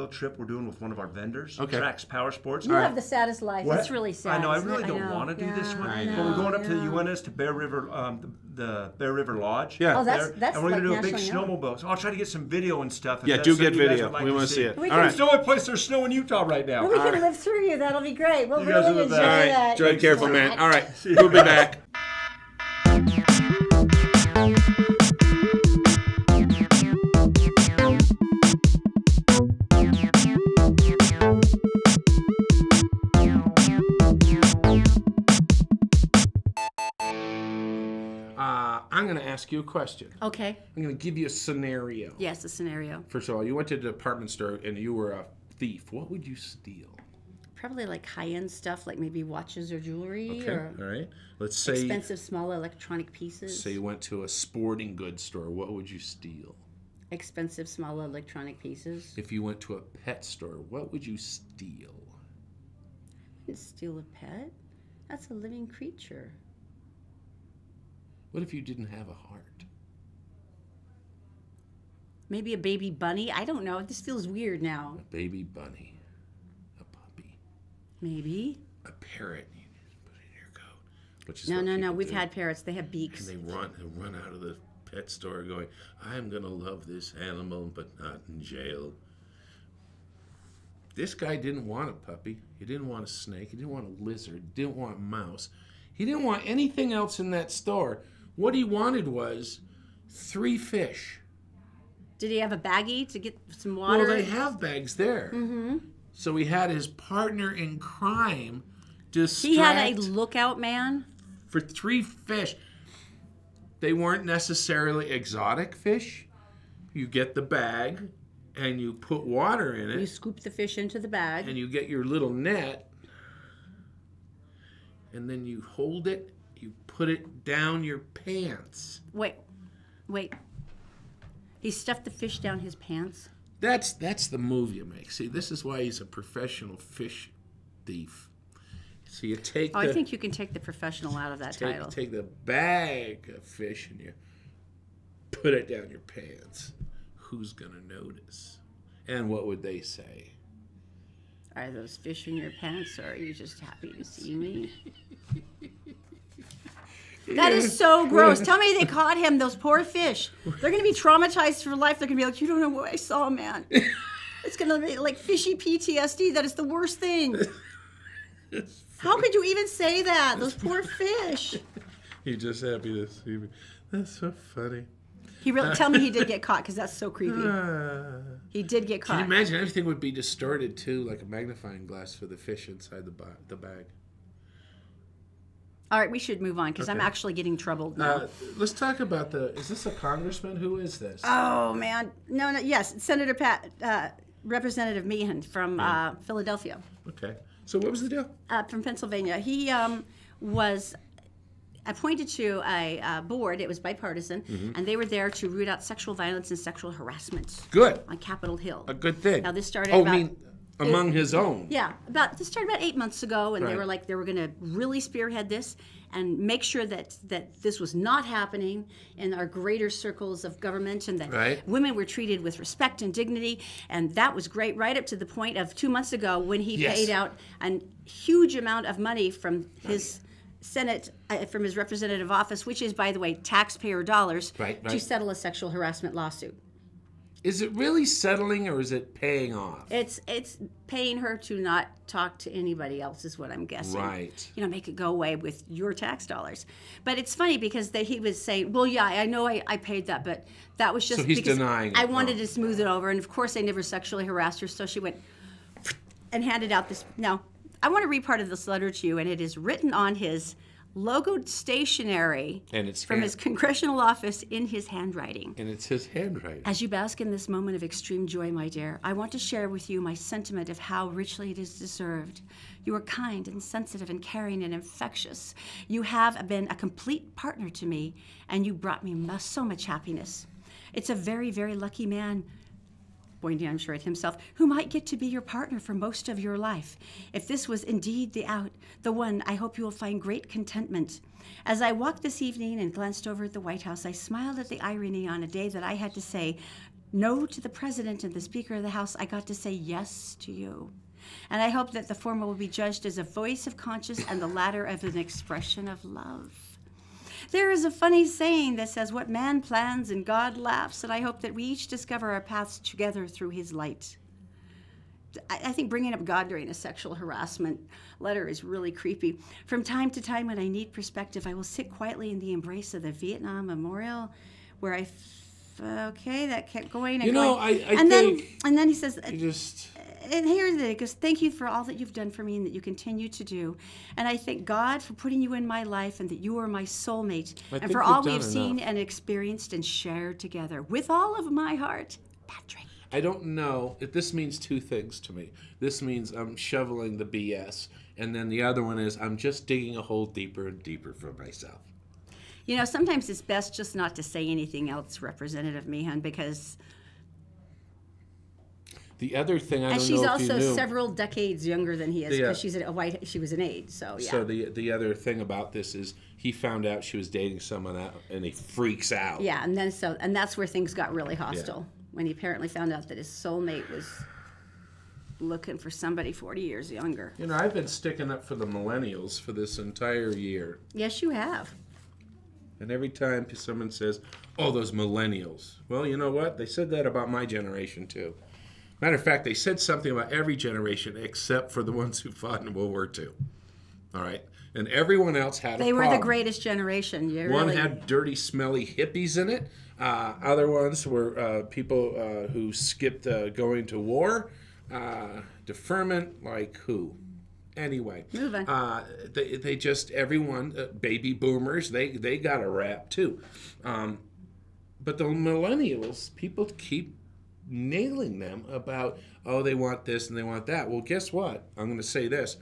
trip we're doing with one of our vendors. Okay. Trax Power Sports. You have the saddest life. What? It's really sad. I know. I isn't it? really don't want to do this Yeah, one. I But know, we're going up to the yeah. UNS to Bear River, the Bear River Lodge. Yeah. Oh, that's there, and we're like gonna do a big nationally known. snowmobile. So I'll try to get some video and stuff. if Yeah, that's do something get you guys video. would like We to want to see it. We All can right. It's the only place there's snow in Utah right now. Well, we can live through you. That'll be great. We'll You guys really are the enjoy best. All right. that. Drive careful, man. All right. We'll be back. I'm going to ask you a question. Okay. I'm going to give you a scenario. Yes, a scenario. First of all, you went to the department store and you were a thief. What would you steal? Probably like high-end stuff, like maybe watches or jewelry, Okay. or All right. Let's say expensive small electronic pieces. you went to a sporting goods store. What would you steal? Expensive small electronic pieces. If you went to a pet store, what would you steal? Steal a pet? That's a living creature. What if you didn't have a heart? Maybe a baby bunny? I don't know. This feels weird now. A baby bunny. A puppy. Maybe. A parrot. You just put it in your coat. Which is No, what no, no. people We've do. had parrots. They have beaks. And they run out of the pet store going, I'm going to love this animal, but not in jail. This guy didn't want a puppy. He didn't want a snake. He didn't want a lizard. He didn't want a mouse. He didn't want anything else in that store. What he wanted was 3 fish. Did he have a baggie to get some water? Well, they have bags there. Mm-hmm. So he had his partner in crime distract He had a lookout man. for 3 fish. They weren't necessarily exotic fish. You get the bag and you put water in it. You scoop the fish into the bag. And you get your little net, and then you hold it, you put it down your pants. Wait. He stuffed the fish down his pants? That's the move you make. See, this is why he's a professional fish thief. So you take I think you can take the professional out of that title. take the bag of fish and you put it down your pants. Who's gonna notice? And what would they say? Are those fish in your pants, or are you just happy to see me? That is so gross. Tell me they caught him, those poor fish. They're going to be traumatized for life. They're going to be like, you don't know what I saw, man. It's going to be like fishy PTSD. That is the worst thing. How could you even say that? Those poor fish. You're just happy to see me. That's so funny. Tell me he did get caught, because that's so creepy. He did get caught. Can you imagine? Everything would be distorted, too, like a magnifying glass for the fish inside the bag. All right, we should move on, because I'm actually getting troubled now. Let's talk about is this a congressman? Who is this? Oh, man. No, yes, Senator Representative Meehan from Philadelphia. Okay. So what was the deal? From Pennsylvania. He was appointed to a board. It was bipartisan, and they were there to root out sexual violence and sexual harassment. Good. On Capitol Hill. A good thing. Now, this started among his own. Yeah, this started about 8 months ago, and they were like, they were going to really spearhead this and make sure that this was not happening in our greater circles of government, and that women were treated with respect and dignity. And that was great, right up to the point of 2 months ago when he paid out a huge amount of money from his Senate, from his representative office, which is, by the way, taxpayer dollars, to settle a sexual harassment lawsuit. Is it really settling, or is it paying off? It's paying her to not talk to anybody else, is what I'm guessing. Right. Make it go away with your tax dollars. But it's funny because he was saying, well, yeah, I know I paid that, but that was just so he's because denying it. I wanted to smooth it over. And, of course, I never sexually harassed her, so she went and handed out this. Now, I want to read part of this letter to you, and it is written on his logoed stationery from his congressional office in his handwriting. And it's his handwriting. As you bask in this moment of extreme joy, my dear, I want to share with you my sentiment of how richly it is deserved. You are kind and sensitive and caring and infectious. You have been a complete partner to me, and you brought me so much happiness. It's a very, very lucky man, pointing, I'm sure, at himself, who might get to be your partner for most of your life. If this was indeed the one, I hope you will find great contentment. As I walked this evening and glanced over at the White House, I smiled at the irony on a day that I had to say no to the President and the Speaker of the House. I got to say yes to you. And I hope that the former will be judged as a voice of conscience and the latter as an expression of love. There is a funny saying that says, what man plans and God laughs, and I hope that we each discover our paths together through his light. I think bringing up God during a sexual harassment letter is really creepy. From time to time, when I need perspective, I will sit quietly in the embrace of the Vietnam Memorial, where that kept going and going. And then he says, and here it goes, thank you for all that you've done for me and that you continue to do. And I thank God for putting you in my life and that you are my soulmate. And for all we have seen and experienced and shared together. With all of my heart, Patrick. I don't know if this means two things to me. This means I'm shoveling the BS. And then the other one is I'm just digging a hole deeper and deeper for myself. Sometimes it's best just not to say anything else, Representative Meehan, because... The other thing I don't know if you knew. And she's also several decades younger than he is because she was an aide. So yeah. So the other thing about this is he found out she was dating someone else, and he freaks out. Yeah, and that's where things got really hostile when he apparently found out that his soulmate was looking for somebody 40 years younger. I've been sticking up for the millennials for this entire year. Yes, you have. And every time someone says, "Oh, those millennials," well, you know what? They said that about my generation too. Matter of fact, they said something about every generation except for the ones who fought in World War II. All right? And everyone else had a problem. They were the greatest generation. One had dirty, smelly hippies in it. Other ones were people who skipped going to war. Deferment, like who? Anyway. Move on. They just, everyone, baby boomers, they got a rap too. But the millennials, people keep nailing them about, they want this and they want that. Well, guess what? I'm going to say this.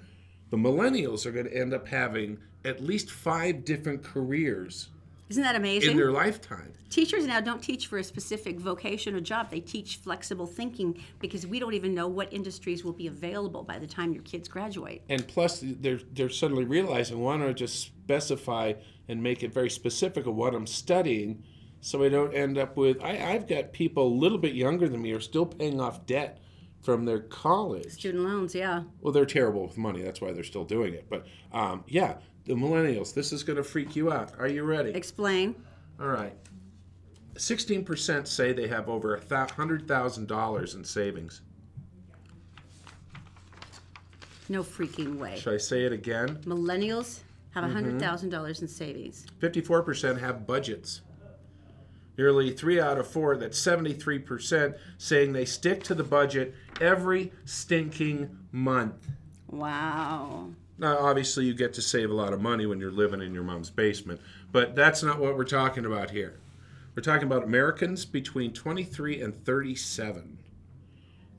The millennials are going to end up having at least 5 different careers. Isn't that amazing? In their lifetime. Teachers now don't teach for a specific vocation or job. They teach flexible thinking because we don't even know what industries will be available by the time your kids graduate. And plus, they're suddenly realizing, why don't I just specify and make it very specific of what I'm studying, so I don't end up with, I've got people a little bit younger than me who are still paying off debt from their college. Student loans, yeah. Well, they're terrible with money. That's why they're still doing it. But yeah, the millennials, this is going to freak you out. Are you ready? Explain. All right. 16% say they have over $100,000 in savings. No freaking way. Should I say it again? Millennials have $100,000 in savings. 54% have budgets. Nearly 3 out of 4, that's 73%, saying they stick to the budget every stinking month. Wow. Now, obviously, you get to save a lot of money when you're living in your mom's basement, but that's not what we're talking about here. We're talking about Americans between 23 and 37.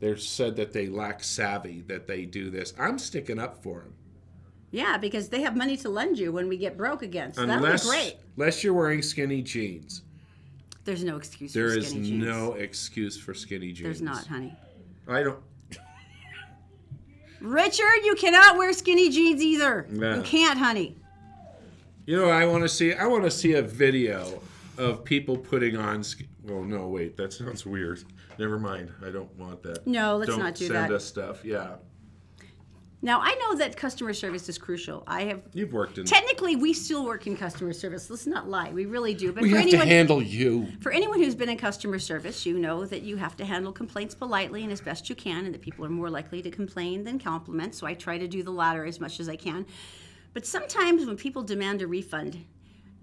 They're said that they lack savvy, that they do this. I'm sticking up for them. Yeah, because they have money to lend you when we get broke again. So that'll be great. Unless you're wearing skinny jeans. There's no excuse for There skinny is jeans. no excuse for skinny jeans. There's not, honey. I don't. Richard, you cannot wear skinny jeans either. No. You can't, honey. You know what I want to see? I want to see a video of people putting on... Well, no, wait. That sounds weird. Never mind. I don't want that. No, let's not do that. Don't send us stuff. Yeah. Now, I know that customer service is crucial. You've worked in... Technically, we still work in customer service. Let's not lie. We really do. But we have to handle you. For anyone who's been in customer service, you know that you have to handle complaints politely and as best you can, and that people are more likely to complain than compliment. So I try to do the latter as much as I can. But sometimes when people demand a refund,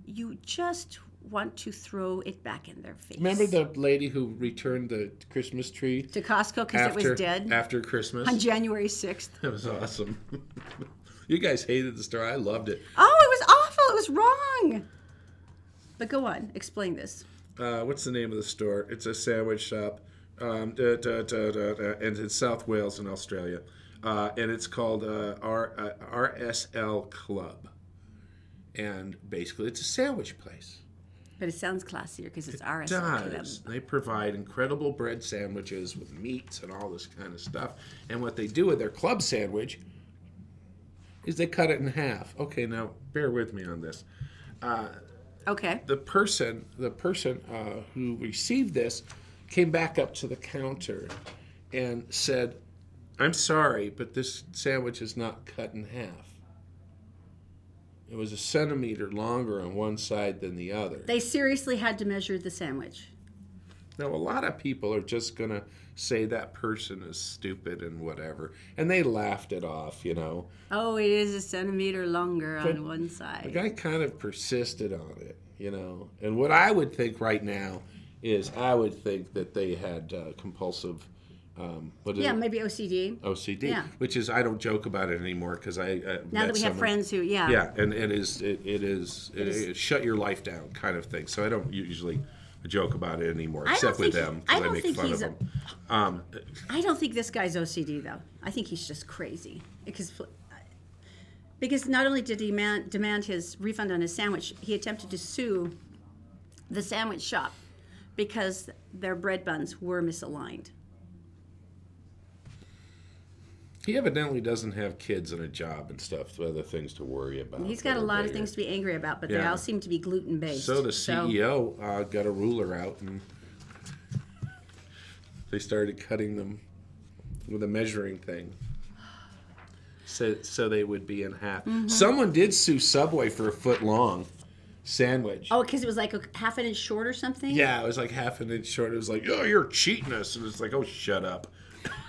you just want to throw it back in their face. Remember the lady who returned the Christmas tree to Costco because it was dead after Christmas on January 6th? That was awesome. You guys hated the store. I loved it. Oh, it was awful. It was wrong. But go on. Explain this. What's the name of the store? It's a sandwich shop, and it's South Wales in Australia, and it's called RSL Club, and basically it's a sandwich place. But it sounds classier because it's RSL Club. They provide incredible bread sandwiches with meats and all this kind of stuff. And what they do with their club sandwich is they cut it in half. Okay, now bear with me on this. Okay. The person who received this came back up to the counter and said, "I'm sorry, but this sandwich is not cut in half. It was 1 centimeter longer on one side than the other." They seriously had to measure the sandwich. Now, a lot of people are just going to say that person is stupid and whatever. And they laughed it off, you know. Oh, it is 1 centimeter longer on one side. The guy kind of persisted on it, you know. And what I would think right now is I would think that they had compulsive... maybe OCD. OCD, yeah. Which is, I don't joke about it anymore because I now that we have friends who, yeah, and it is shut your life down kind of thing. So I don't usually joke about it anymore, except with them because I make fun of them. I don't think this guy's OCD though. I think he's just crazy because not only did he demand his refund on his sandwich, he attempted to sue the sandwich shop because their bread buns were misaligned. He evidently doesn't have kids and a job and stuff, so other things to worry about. He's got a lot of things to be angry about, but they all seem to be gluten-based. So the CEO got a ruler out, and they started cutting them with a measuring thing, so they would be in half. Mm-hmm. Someone did sue Subway for a foot-long sandwich. Oh, because it was like a half an inch short or something? Yeah, it was like half an inch short. It was like, oh, you're cheating us. And it's like, oh, shut up.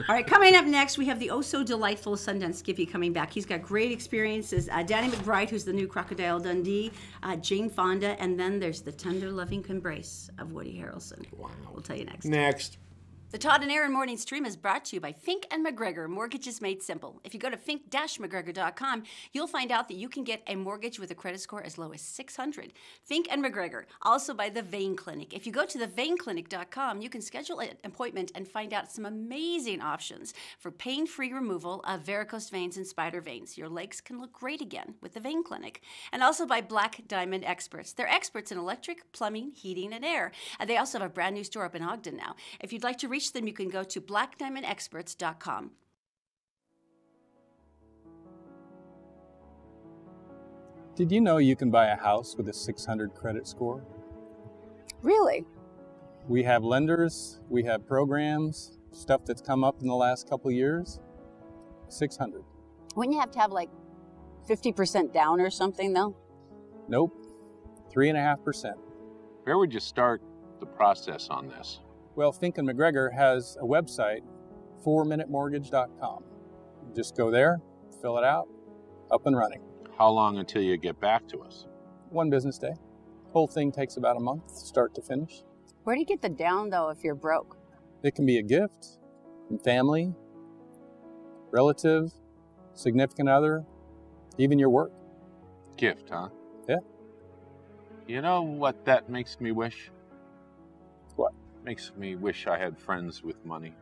All right, coming up next, we have the oh-so-delightful Sundance Skippy coming back. He's got great experiences. Danny McBride, who's the new Crocodile Dundee, Jane Fonda, and then there's the tender, loving embrace of Woody Harrelson. Wow. We'll tell you next. Next. The Todd and Erin Morning Stream is brought to you by Fink & McGregor, Mortgages Made Simple. If you go to fink-mcgregor.com, you'll find out that you can get a mortgage with a credit score as low as 600. Fink & McGregor, also by The Vein Clinic. If you go to theveinclinic.com, you can schedule an appointment and find out some amazing options for pain-free removal of varicose veins and spider veins. Your legs can look great again with The Vein Clinic. And also by Black Diamond Experts. They're experts in electric, plumbing, heating, and air. They also have a brand new store up in Ogden now. If you'd like to reach them, you can go to blackdiamondexperts.com. Did you know you can buy a house with a 600 credit score? Really? We have lenders, we have programs, Stuff that's come up in the last couple years, 600. Wouldn't you have to have like 50% down or something though? Nope, 3.5%. Where would you start the process on this? Well, Fink and McGregor has a website, 4minutemortgage.com. Just go there, fill it out, up and running. How long until you get back to us? 1 business day. Whole thing takes about a month, start to finish. Where do you get the down though if you're broke? It can be a gift from family, relative, significant other, even your work. Gift, huh? Yeah. You know what that makes me wish? What? Makes me wish I had friends with money.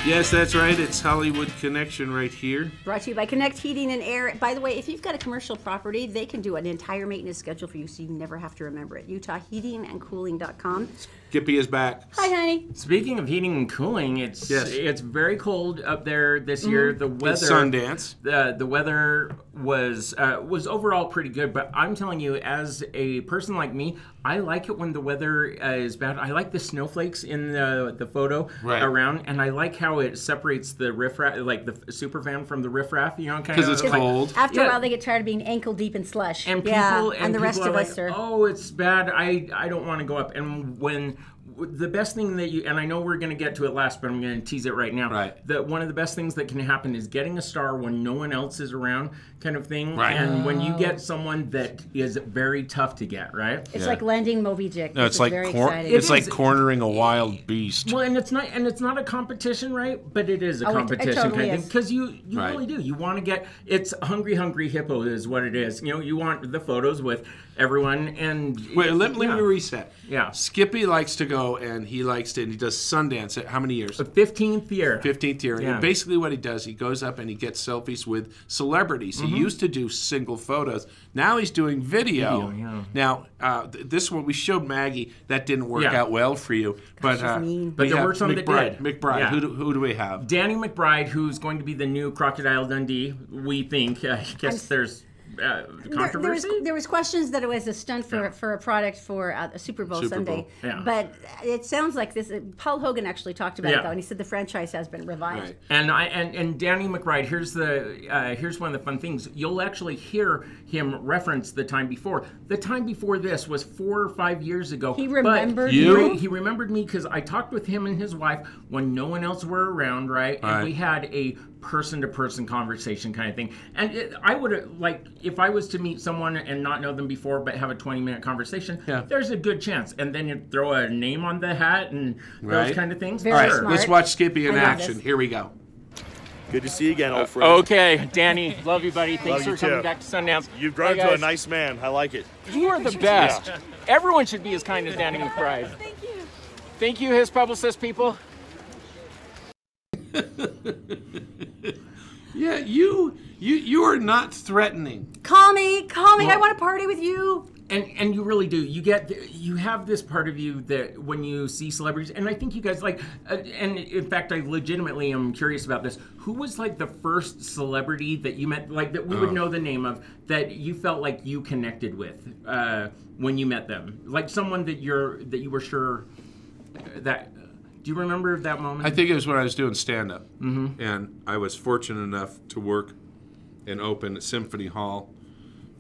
Yes, that's right. It's Hollywood Connection right here. Brought to you by Connect Heating and Air. By the way, if you've got a commercial property, they can do an entire maintenance schedule for you so you never have to remember it. UtahHeatingandCooling.com. Skippy is back. Hi, honey. Speaking of heating and cooling, it's very cold up there this year. The weather, it's Sundance. The weather was overall pretty good, but I'm telling you, as a person like me, I like it when the weather is bad. I like the snowflakes in the photo around, and I like how it separates the riffraff, like the super fan from the riffraff. You know, kind of because it's cold. After a while, they get tired of being ankle deep in slush. And people and the rest of us are. Oh, it's bad. I don't want to go up. And when the best thing that you, and I know we're going to get to it last, but I'm going to tease it right now. Right. That one of the best things that can happen is getting a star when no one else is around, kind of thing. Right. And when you get someone that is very tough to get, right? It's like landing Moby Dick. No, it's like very exciting. it's like cornering a wild beast. Well, and it's not a competition, right? But it is a competition totally kind of thing, because you Right. really do. You want to get, it's hungry hippo is what it is. You know, you want the photos with everyone. And Wait, let me reset. Yeah. Skippy likes to go, and he does Sundance at how many years? The 15th year. 15th year. Yeah. And basically what he does, he goes up and he gets selfies with celebrities. He used to do single photos. Now he's doing video. yeah. Now, this one, we showed Maggie. That didn't work out well for you. But there were some that did. McBride. Yeah. Who do we have? Danny McBride, who's going to be the new Crocodile Dundee, we think. I guess there's controversy. There was questions that it was a stunt for a product for a Super Bowl Sunday. Yeah. But it sounds like this. Paul Hogan actually talked about it though, and he said the franchise has been revived. Right. And Danny McBride, here's one of the fun things. You'll actually hear him reference the time before. The time before this was 4 or 5 years ago. He remembered you? He remembered me because I talked with him and his wife when no one else were around, right? And we had a person-to-person conversation kind of thing. And I would like, if I was to meet someone and not know them before but have a 20-minute conversation, there's a good chance. And then you throw a name on the hat and those kind of things. Very All right, smart. let's watch Skippy in I love action. this. Here we go. Good to see you again, old friend. Okay, Danny, love you, buddy. Thanks Love you for coming too. back to Sundance. You've grown Hey, to a guys. nice man. I like it. You are the best. Everyone should be as kind as Danny McBride. Thank you. Thank you, his publicist people. Yeah, you are not threatening. Call me. I want to party with you. And you really do. You have this part of you that when you see celebrities, and I think you guys like, and in fact, I legitimately am curious about this. Who was like the first celebrity that you met, like that we would know the name of, that you felt like you connected with when you met them? Like someone that you were sure that. Do you remember that moment? I think it was when I was doing stand-up, and I was fortunate enough to work and open at Symphony Hall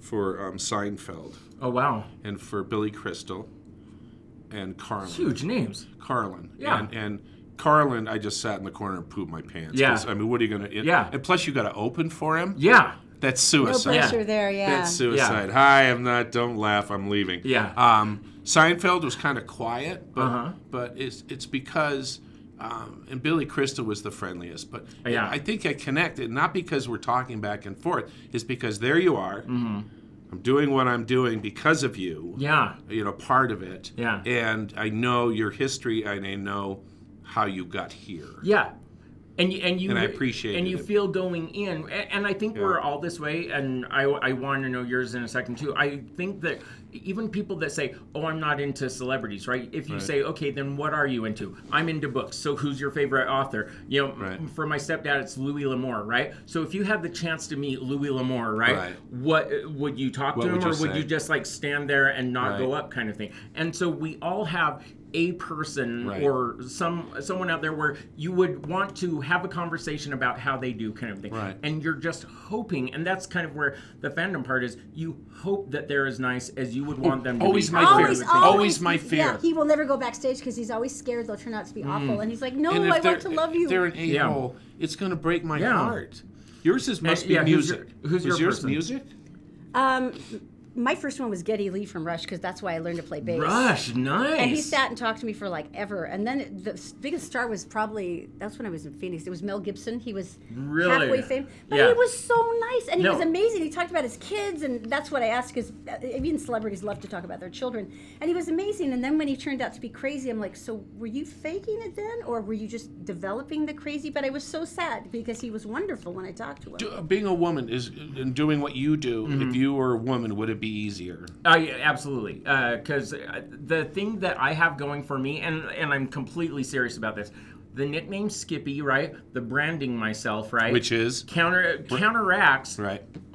for Seinfeld. Oh, wow. And for Billy Crystal and Carlin. Huge names. Carlin. Yeah. And Carlin, I just sat in the corner and pooped my pants. Yeah. I mean, what are you going to... Yeah. And plus, you got to open for him. Yeah. That's suicide. No pressure there, yeah. That's suicide. Hi, I'm not... Don't laugh, I'm leaving. Yeah. Seinfeld was kind of quiet, but it's because... and Billy Crystal was the friendliest. But I think I connected, not because we're talking back and forth. It's because there you are. I'm doing what I'm doing because of you. Yeah. You know, part of it. Yeah. And I know your history, and I know how you got here. Yeah. And I appreciate it. And you feel going in, and I think we're all this way, and I want to know yours in a second too. I think that even people that say, oh, I'm not into celebrities, right? If you say, okay, then what are you into? I'm into books. So who's your favorite author? You know, for my stepdad, it's Louis L'Amour, right? So if you had the chance to meet Louis L'Amour, right? What would you talk to him, or would you just like stand there and not go up, kind of thing? And so we all have a person or someone out there where you would want to have a conversation about how they do, kind of thing. And you're just hoping, and that's kind of where the fandom part is, you hope that they're as nice as you would want them to always be. My fear. Always my fear. Yeah, he will never go backstage because he's always scared they'll turn out to be awful. And he's like, no, I want to love you. If they're an a-hole, it's going to break my heart. Yours must be music. Who's yours music? My first one was Geddy Lee from Rush, because that's why I learned to play bass. Rush, nice. And he sat and talked to me for like ever. And then the biggest star was probably, that's when I was in Phoenix. It was Mel Gibson. He was halfway famous. But he was so nice. And he was amazing. He talked about his kids. And that's what I asked, because even celebrities love to talk about their children. And he was amazing. And then when he turned out to be crazy, I'm like, so were you faking it then? Or were you just developing the crazy? But I was so sad because he was wonderful when I talked to him. Being a woman and doing what you do, if you were a woman, would it be easier? Absolutely, because the thing that I have going for me, and I'm completely serious about this, the nickname Skippy, right? The branding myself, right? Which is counteracts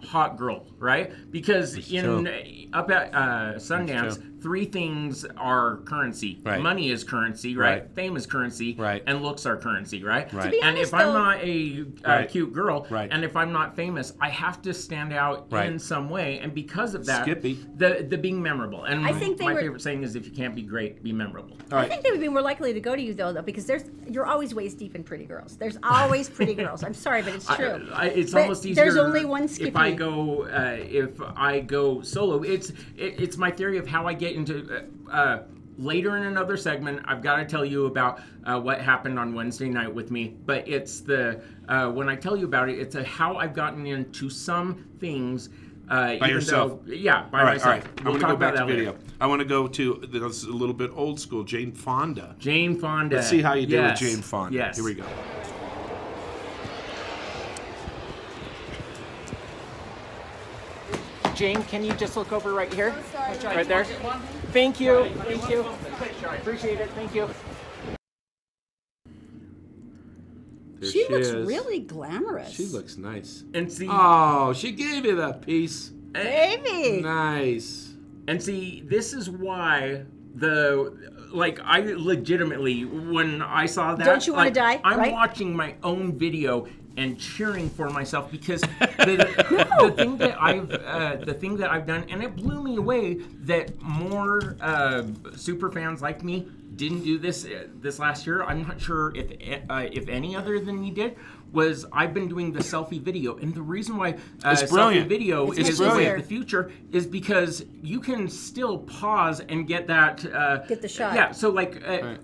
hot girl, right? Because up at Sundance, 3 things are currency. Money is currency, right? Fame is currency, and looks are currency, right? And if I'm not a cute girl, and if I'm not famous, I have to stand out in some way. And because of that, Skippy. the being memorable. And I think my favorite saying is, if you can't be great, be memorable. I think they would be more likely to go to you though, because you're always waist deep in pretty girls. There's always pretty girls. I'm sorry, but it's true. It's almost easier. There's only one Skippy. If I go solo, it's my theory of how I get into later in another segment. I've got to tell you about what happened on Wednesday night with me, but it's when I tell you about it, it's how I've gotten into some things. By yourself? By myself. All right. I'm going to go back to video. I want to go to, this is a little bit old school, Jane Fonda. Jane Fonda. Let's see how you did with Jane Fonda. Yes. Here we go. Jane, can you just look over right here? Right there. Thank you. Thank you. Appreciate it. Thank you. She looks really glamorous. She looks nice. And see, she gave you that piece. Baby. Nice. And see, this is why I legitimately, when I saw that, don't you want to die? I'm watching my own video and cheering for myself, because the thing that I've done, and it blew me away that more super fans like me didn't do this last year. I'm not sure if any other than me did. Was I've been doing the selfie video, and the reason why selfie video is the way of the future is because you can still pause and get that get the shot. Yeah, so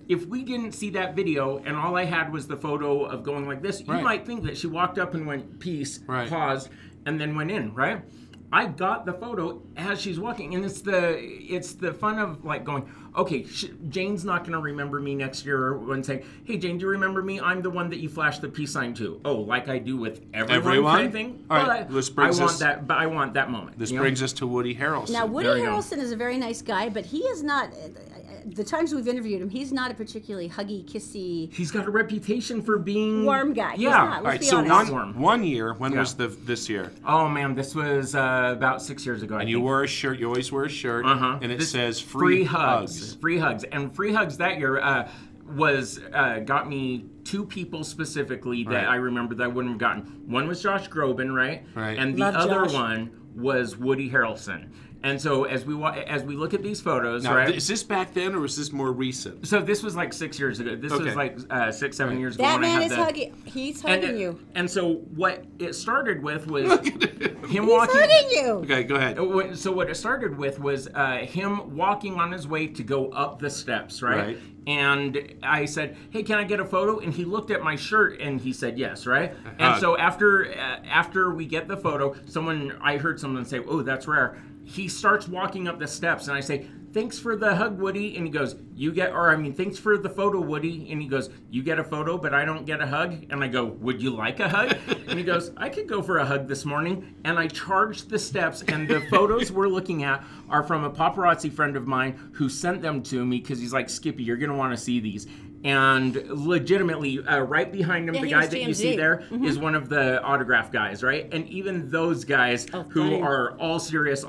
if we didn't see that video and all I had was the photo of going like this, you might think that she walked up and went peace, paused, and then went in, right? I got the photo as she's walking, and it's the fun of going, okay, Jane's not going to remember me next year when saying, hey, Jane, do you remember me? I'm the one that you flashed the peace sign to. Oh, like I do with everyone? Kind of thing? All right, I want that moment. This brings us to Woody Harrelson. Now, Woody Harrelson is a very nice guy, but he is not... The times we've interviewed him, he's not a particularly huggy, kissy... He's got a reputation for being... warm guy. Yeah. Let's be honest. One year, when was this year? Oh, man, this was about 6 years ago, And you wore a shirt, you always wear a shirt, and it says free hugs. Free hugs. And free hugs that year got me 2 people specifically that I remember that I wouldn't have gotten. One was Josh Groban, right? And the other one was Woody Harrelson. And so as we look at these photos, now, is this back then or is this more recent? So this was like 6 years ago. This was like 6-7 years ago. That man is hugging. He's hugging you. And so what it started with was him walking. He's hugging you. Okay, go ahead. So what it started with was him walking on his way to go up the steps, right? And I said, hey, can I get a photo? And he looked at my shirt and he said yes, right? And so after we get the photo, I heard someone say, oh, that's rare. He starts walking up the steps, and I say, thanks for the hug, Woody. And he goes, thanks for the photo, Woody. And he goes, you get a photo, but I don't get a hug. And I go, would you like a hug? And he goes, I could go for a hug this morning. And I charged the steps, and the photos we're looking at are from a paparazzi friend of mine who sent them to me because he's like, Skippy, you're going to want to see these. And legitimately, right behind him, the guy that you see there is one of the autograph guys, right? And even those guys who are all serious,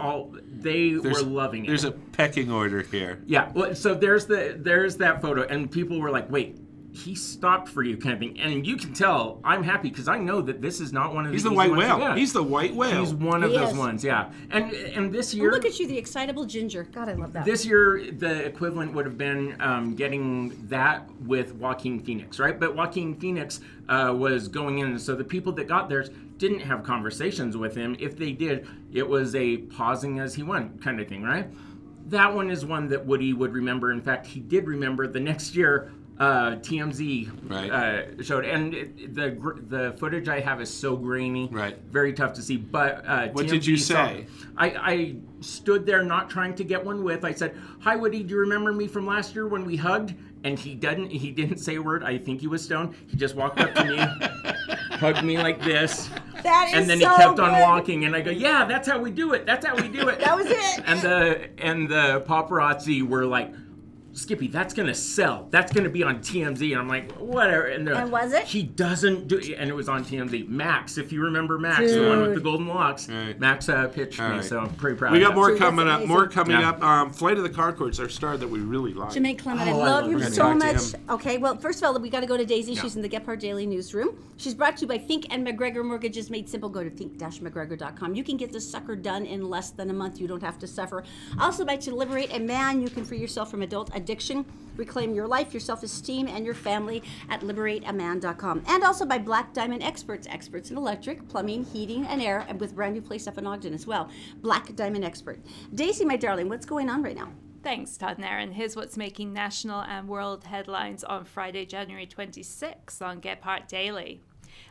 they were loving it. There's a pecking order here. Yeah, well, so there's that photo, and people were like, wait, he stopped for you kind of thing. And you can tell I'm happy because I know that this is not one of the He's the white whale. Yeah. He's the white whale. He's one of those ones, yeah. And this year... Oh, look at you, the excitable ginger. God, I love that. This year, the equivalent would have been getting that with Joaquin Phoenix, right? But Joaquin Phoenix was going in, so the people that got theirs didn't have conversations with him. If they did, it was a pausing as he went kind of thing, right? That one is one that Woody would remember. In fact, he did remember the next year. TMZ showed, and the footage I have is so grainy, very tough to see. But what TMZ did you say? I stood there not trying to get one with. I said, "Hi, Woody. Do you remember me from last year when we hugged?" And he didn't say a word. I think he was stoned. He just walked up to me, hugged me like this. That is and then so he kept good. on walking, and I go, "Yeah, that's how we do it. That's how we do it." That was it. And the paparazzi were like, Skippy, that's going to sell. That's going to be on TMZ. And I'm like, whatever. And was it? He doesn't do it. And it was on TMZ. Max, if you remember Max, the one with the golden locks, Max pitched me, so I'm pretty proud of that. We got more coming up. Flight of the Carcords, our star that we really like. Jermaine Clement, I love you so much. Okay, well, first of all, we got to go to Daisy. She's in the Gephardt Daily newsroom. She's brought to you by Fink and McGregor Mortgages Made Simple. Go to fink-mcgregor.com. You can get this sucker done in less than a month. You don't have to suffer. Also, by To Liberate a Man, you can free yourself from adult addiction, reclaim your life, your self-esteem, and your family at liberateaman.com. And also by Black Diamond Experts, experts in electric, plumbing, heating, and air, and with brand new place up in Ogden as well. Black Diamond Expert. Daisy, my darling, what's going on right now? Thanks, Todd and Erin. Here's what's making national and world headlines on Friday, January 26th on Gephardt Daily.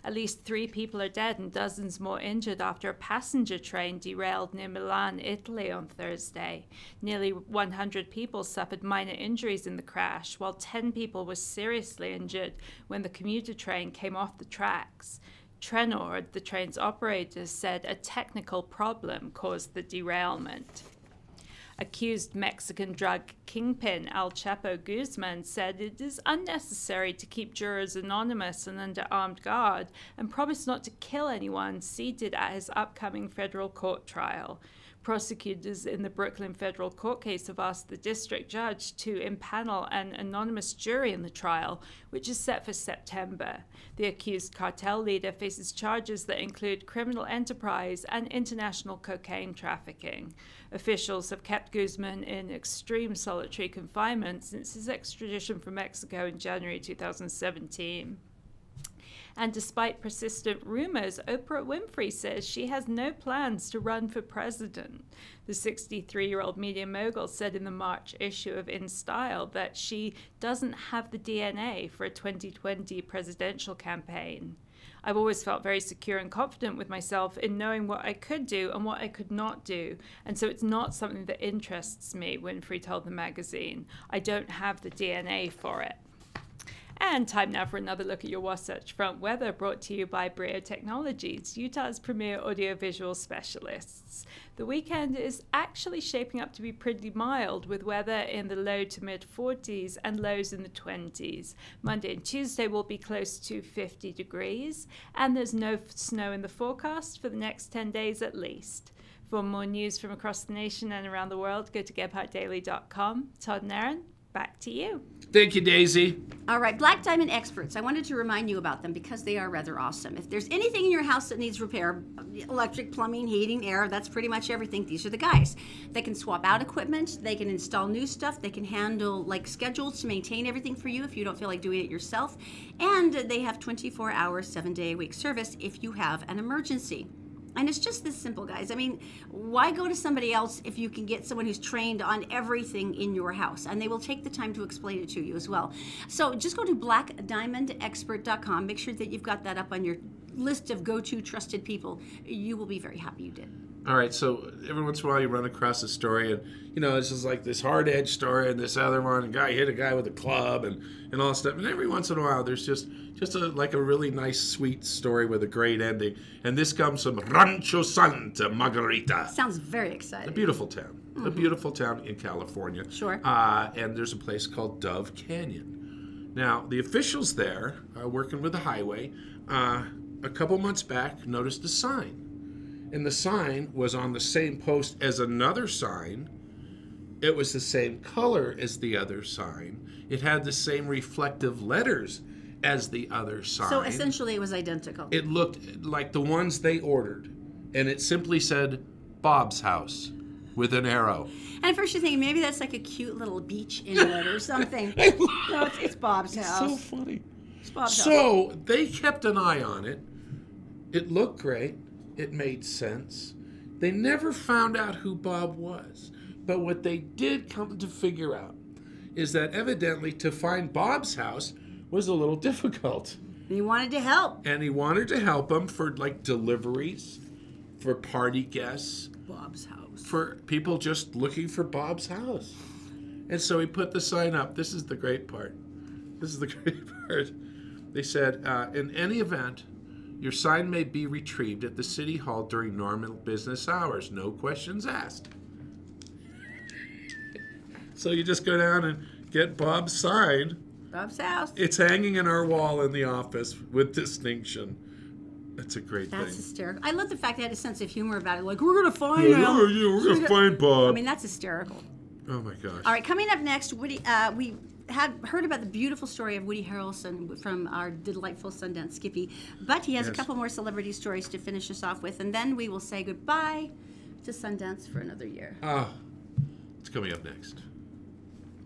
At least 3 people are dead and dozens more injured after a passenger train derailed near Milan, Italy on Thursday. Nearly 100 people suffered minor injuries in the crash, while 10 people were seriously injured when the commuter train came off the tracks. Trenord, the train's operator, said a technical problem caused the derailment. Accused Mexican drug kingpin El Chapo Guzman said it is unnecessary to keep jurors anonymous and under armed guard, and promised not to kill anyone seated at his upcoming federal court trial. Prosecutors in the Brooklyn federal court case have asked the district judge to impanel an anonymous jury in the trial, which is set for September. The accused cartel leader faces charges that include criminal enterprise and international cocaine trafficking. Officials have kept Guzman in extreme solitary confinement since his extradition from Mexico in January 2017. And despite persistent rumors, Oprah Winfrey says she has no plans to run for president. The 63-year-old media mogul said in the March issue of In Style that she doesn't have the DNA for a 2020 presidential campaign. I've always felt very secure and confident with myself in knowing what I could do and what I could not do. And so it's not something that interests me, Winfrey told the magazine. I don't have the DNA for it. And time now for another look at your Wasatch Front weather, brought to you by Brio Technologies, Utah's premier audiovisual specialists. The weekend is actually shaping up to be pretty mild, with weather in the low to mid 40s and lows in the 20s. Monday and Tuesday will be close to 50 degrees, and there's no snow in the forecast for the next 10 days at least. For more news from across the nation and around the world, go to GephardtDaily.com. Todd and Erin, back to you. Thank you, Daisy. All right, Black Diamond Experts. I wanted to remind you about them because they are rather awesome. If there's anything in your house that needs repair, electric, plumbing, heating, air, that's pretty much everything. These are the guys. They can swap out equipment. They can install new stuff. They can handle like schedules to maintain everything for you if you don't feel like doing it yourself. And they have 24-hour, 7-day-a-week service if you have an emergency. And it's just this simple, guys. I mean, why go to somebody else if you can get someone who's trained on everything in your house? And they will take the time to explain it to you as well. So just go to blackdiamondexpert.com. Make sure that you've got that up on your list of go-to trusted people, you will be very happy you did. All right, so every once in a while you run across a story, and it's just like this hard-edged story, and this other one, a guy hit a guy with a club, and all that stuff. And every once in a while, there's just a really nice, sweet story with a great ending. And this comes from Rancho Santa Margarita. Sounds very exciting. A beautiful town. Mm-hmm. A beautiful town in California. Sure. And there's a place called Dove Canyon. Now, the officials there, working with the highway, a couple months back noticed a sign. And the sign was on the same post as another sign. It was the same color as the other sign. It had the same reflective letters as the other sign. So essentially it was identical. It looked like the ones they ordered. And it simply said, Bob's house, with an arrow. And at first you're thinking, maybe that's like a cute little beach inlet or something. No, it's Bob's house. It's so funny. It's Bob's house. So they kept an eye on it. It looked great. It made sense. They never found out who Bob was. But what they did come to figure out is that evidently to find Bob's house was a little difficult. He wanted to help. And he wanted to help him for like deliveries, for party guests. Bob's house. For people just looking for Bob's house. And so he put the sign up. This is the great part. This is the great part. They said, in any event, your sign may be retrieved at the City Hall during normal business hours. No questions asked. So you just go down and get Bob's sign. Bob's house. It's hanging in our wall in the office with distinction. That's a great thing. That's hysterical. I love the fact they had a sense of humor about it. Like, we're going to find him. Yeah, we're going to find Bob. I mean, that's hysterical. Oh, my gosh. All right, coming up next, Woody, we had heard about the beautiful story of Woody Harrelson from our delightful Sundance Skippy, but he has a couple more celebrity stories to finish us off with, and then we will say goodbye to Sundance for another year. It's coming up next.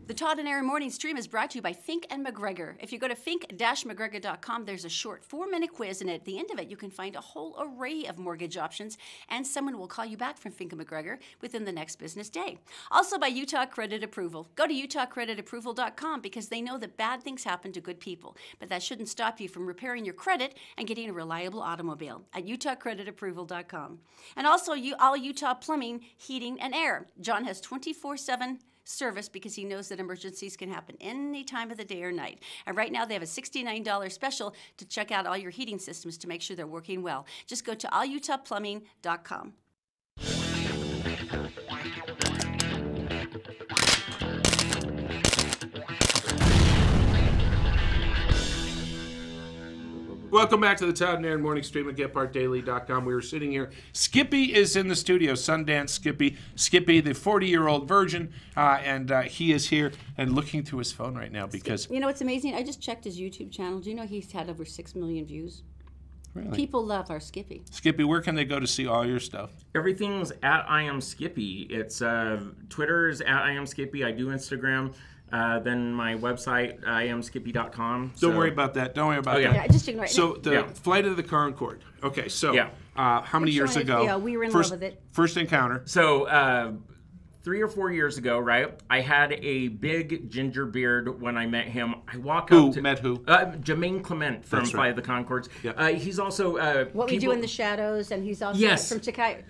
The Todd and Erin Morning Stream is brought to you by Fink & McGregor. If you go to fink-mcgregor.com, there's a short 4-minute quiz, and at the end of it, you can find a whole array of mortgage options, and someone will call you back from Fink & McGregor within the next business day. Also by Utah Credit Approval. Go to utahcreditapproval.com because they know that bad things happen to good people, but that shouldn't stop you from repairing your credit and getting a reliable automobile at utahcreditapproval.com. And also, all Utah Plumbing, Heating, and Air. John has 24/7 service because he knows that emergencies can happen any time of the day or night. And right now they have a $69 special to check out all your heating systems to make sure they're working well. Just go to allutahplumbing.com. Welcome back to the Todd and Erin Morning Stream at GetPartDaily.com. We were sitting here. Skippy is in the studio. Sundance Skippy. Skippy, the 40-year-old virgin, and he is here and looking through his phone right now because... You know what's amazing? I just checked his YouTube channel. Do you know he's had over 6 million views? Really? People love our Skippy. Skippy, where can they go to see all your stuff? Everything's at I Am Skippy. It's Twitter's at I Am Skippy. I do Instagram. Then my website, iamskippy.com. Don't worry about that. Don't worry about that. Yeah, just ignore it. So the Flight of the Concorde. Okay, so how many years ago? Yeah, we were in love with it. First encounter. So 3 or 4 years ago, right? I had a big ginger beard when I met him. I walk up to... Met who? Jermaine Clement from Flight of the Conchords. Yeah. He's also... What We Do in the Shadows, and he's also from Taika.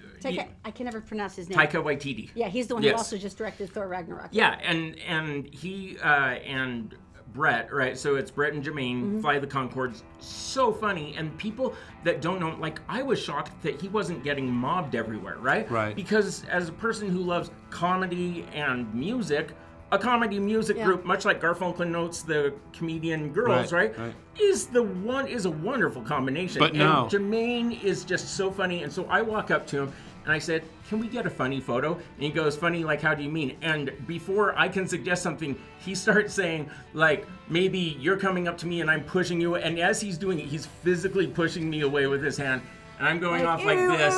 I can never pronounce his name. Taika Waititi. Yeah, he's the one who also just directed Thor Ragnarok. Yeah, and he and Brett, right? So it's Brett and Jermaine, Fly the Conchords. So funny. And people that don't know, like, I was shocked that he wasn't getting mobbed everywhere, right? Right. Because as a person who loves comedy and music, a comedy music group, much like Garfunkel Notes, the comedian Girls, right? Is a wonderful combination. But and Jermaine is just so funny. And so I walk up to him and I said, can we get a funny photo? And he goes, funny, like, how do you mean? And before I can suggest something, he starts saying, like, maybe you're coming up to me and I'm pushing you. And as he's doing it, he's physically pushing me away with his hand. And I'm going off like this.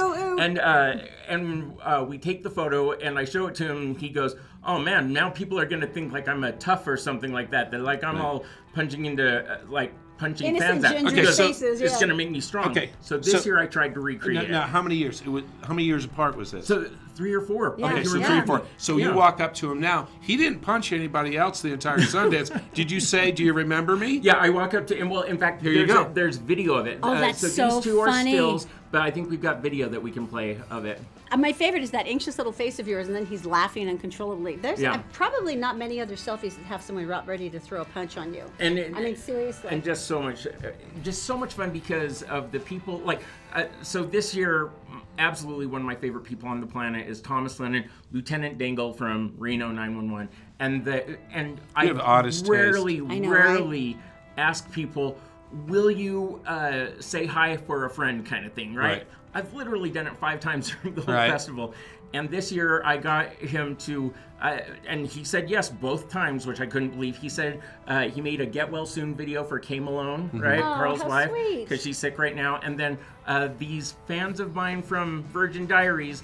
And we take the photo and I show it to him. And he goes, oh man, now people are going to think like I'm a tough or something like that. They're like, I'm all punching punching Innocent fans out. ginger Because faces, it's yeah. going to make me strong. Okay, So this year I tried to recreate Now, it. how many years? How many years apart was this? So 3 or 4. Yeah. Okay, so Yeah. 3 or 4. So you Yeah. walk up to him now. He didn't punch anybody else the entire Sundance. Did you say, "Do you remember me"? Yeah, I walk up to him. Well, in fact, Here you go. there's video of it. Oh, that's so so these two funny. are stills, but I think we've got video that we can play of it. My favorite is that anxious little face of yours, and then he's laughing uncontrollably. There's probably not many other selfies that have someone ready to throw a punch on you. And I mean, seriously. And just so much fun because of the people. So this year, absolutely one of my favorite people on the planet is Thomas Lennon, Lieutenant Dangle from Reno 911, and I have the oddest rarely ask people, will you say hi for a friend kind of thing, right? I've literally done it 5 times during the whole festival. And this year I got him to, and he said yes both times, which I couldn't believe. He said he made a get well soon video for Kay Malone, right? Carl's how wife, sweet. because she's sick right now. And then these fans of mine from Virgin Diaries,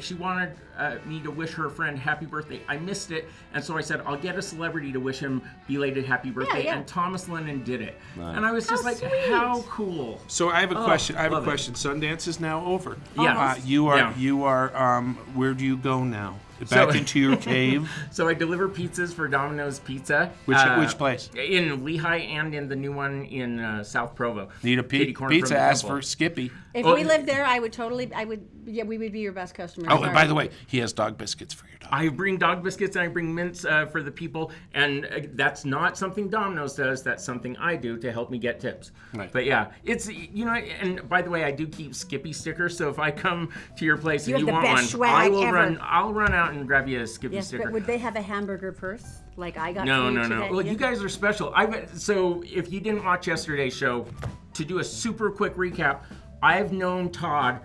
she wanted me to wish her a friend happy birthday. I missed it, and so I said, I'll get a celebrity to wish him belated happy birthday. Yeah. And Thomas Lennon did it. And I was just How like, sweet. how cool. So I have a question. love it. Sundance is now over. Yeah. You are. Where do you go now? Back into your cave. So I deliver pizzas for Domino's Pizza. Which place? In Lehigh and in the new one in South Provo. Need a pizza? Ask for Skippy. If we lived there, we would be your best customer. Oh, and by the way, he has dog biscuits for your dog. I bring dog biscuits and I bring mints for the people, and that's not something Domino's does. That's something I do to help me get tips. Right. But yeah, it's and by the way, I do keep Skippy stickers. So if I come to your place and you want one, I'll run out and grab you a Skippy sticker. But would they have a hamburger purse like I got? No. Today? Well, you guys are special. So if you didn't watch yesterday's show, to do a super quick recap, I've known Todd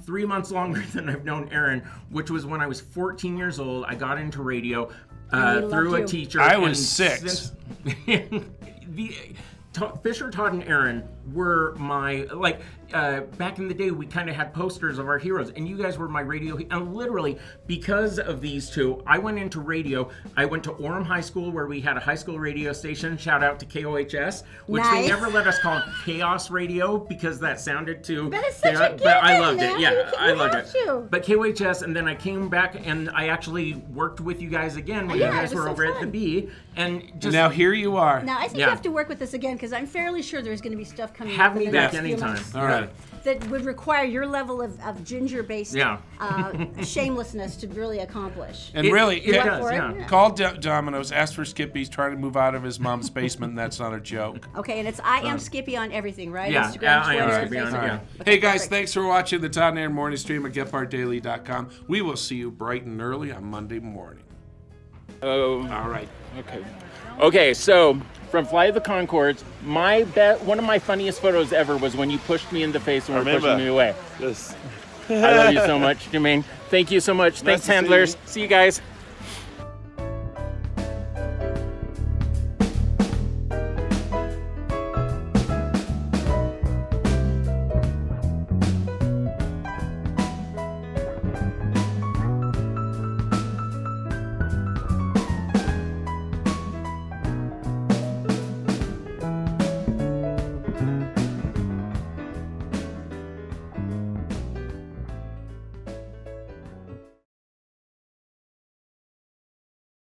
3 months longer than I've known Erin, which was when I was 14 years old. I got into radio through a teacher. I was 6. Fisher, Todd, and Erin were my, back in the day, we kind of had posters of our heroes, and you guys were my radio, and literally, because of these two, I went into radio. I went to Orem High School, where we had a high school radio station, shout out to KOHS, which they never let us call Chaos Radio, because that sounded too... But it's such a given, but I loved man. it, yeah, I loved it. To. But KOHS, and then I came back, and I actually worked with you guys again, when you guys were over at the B, and just... Now here you are. Now, I think you have to work with us again, because I'm fairly sure there's going to be stuff coming Have up me in the back next few anytime. months All right. that would require your level of ginger-based shamelessness to really accomplish. And really, it does, yeah. Call Domino's, ask for Skippy. He's trying to move out of his mom's basement, and that's not a joke. Okay, and it's I am Skippy on everything, right? Yeah, Instagram, I am Twitter, Skippy on it, Facebook. yeah. Okay, Hey guys, perfect. thanks for watching the Todd and Erin morning stream at GetPartDaily.com. We will see you bright and early on Monday morning. Oh, all right. Okay, so from Flight of the Conchords, one of my funniest photos ever was when you pushed me in the face and were pushing me away. Yes. I love you so much, Jermaine. Thank you so much. Thanks, handlers. See you guys.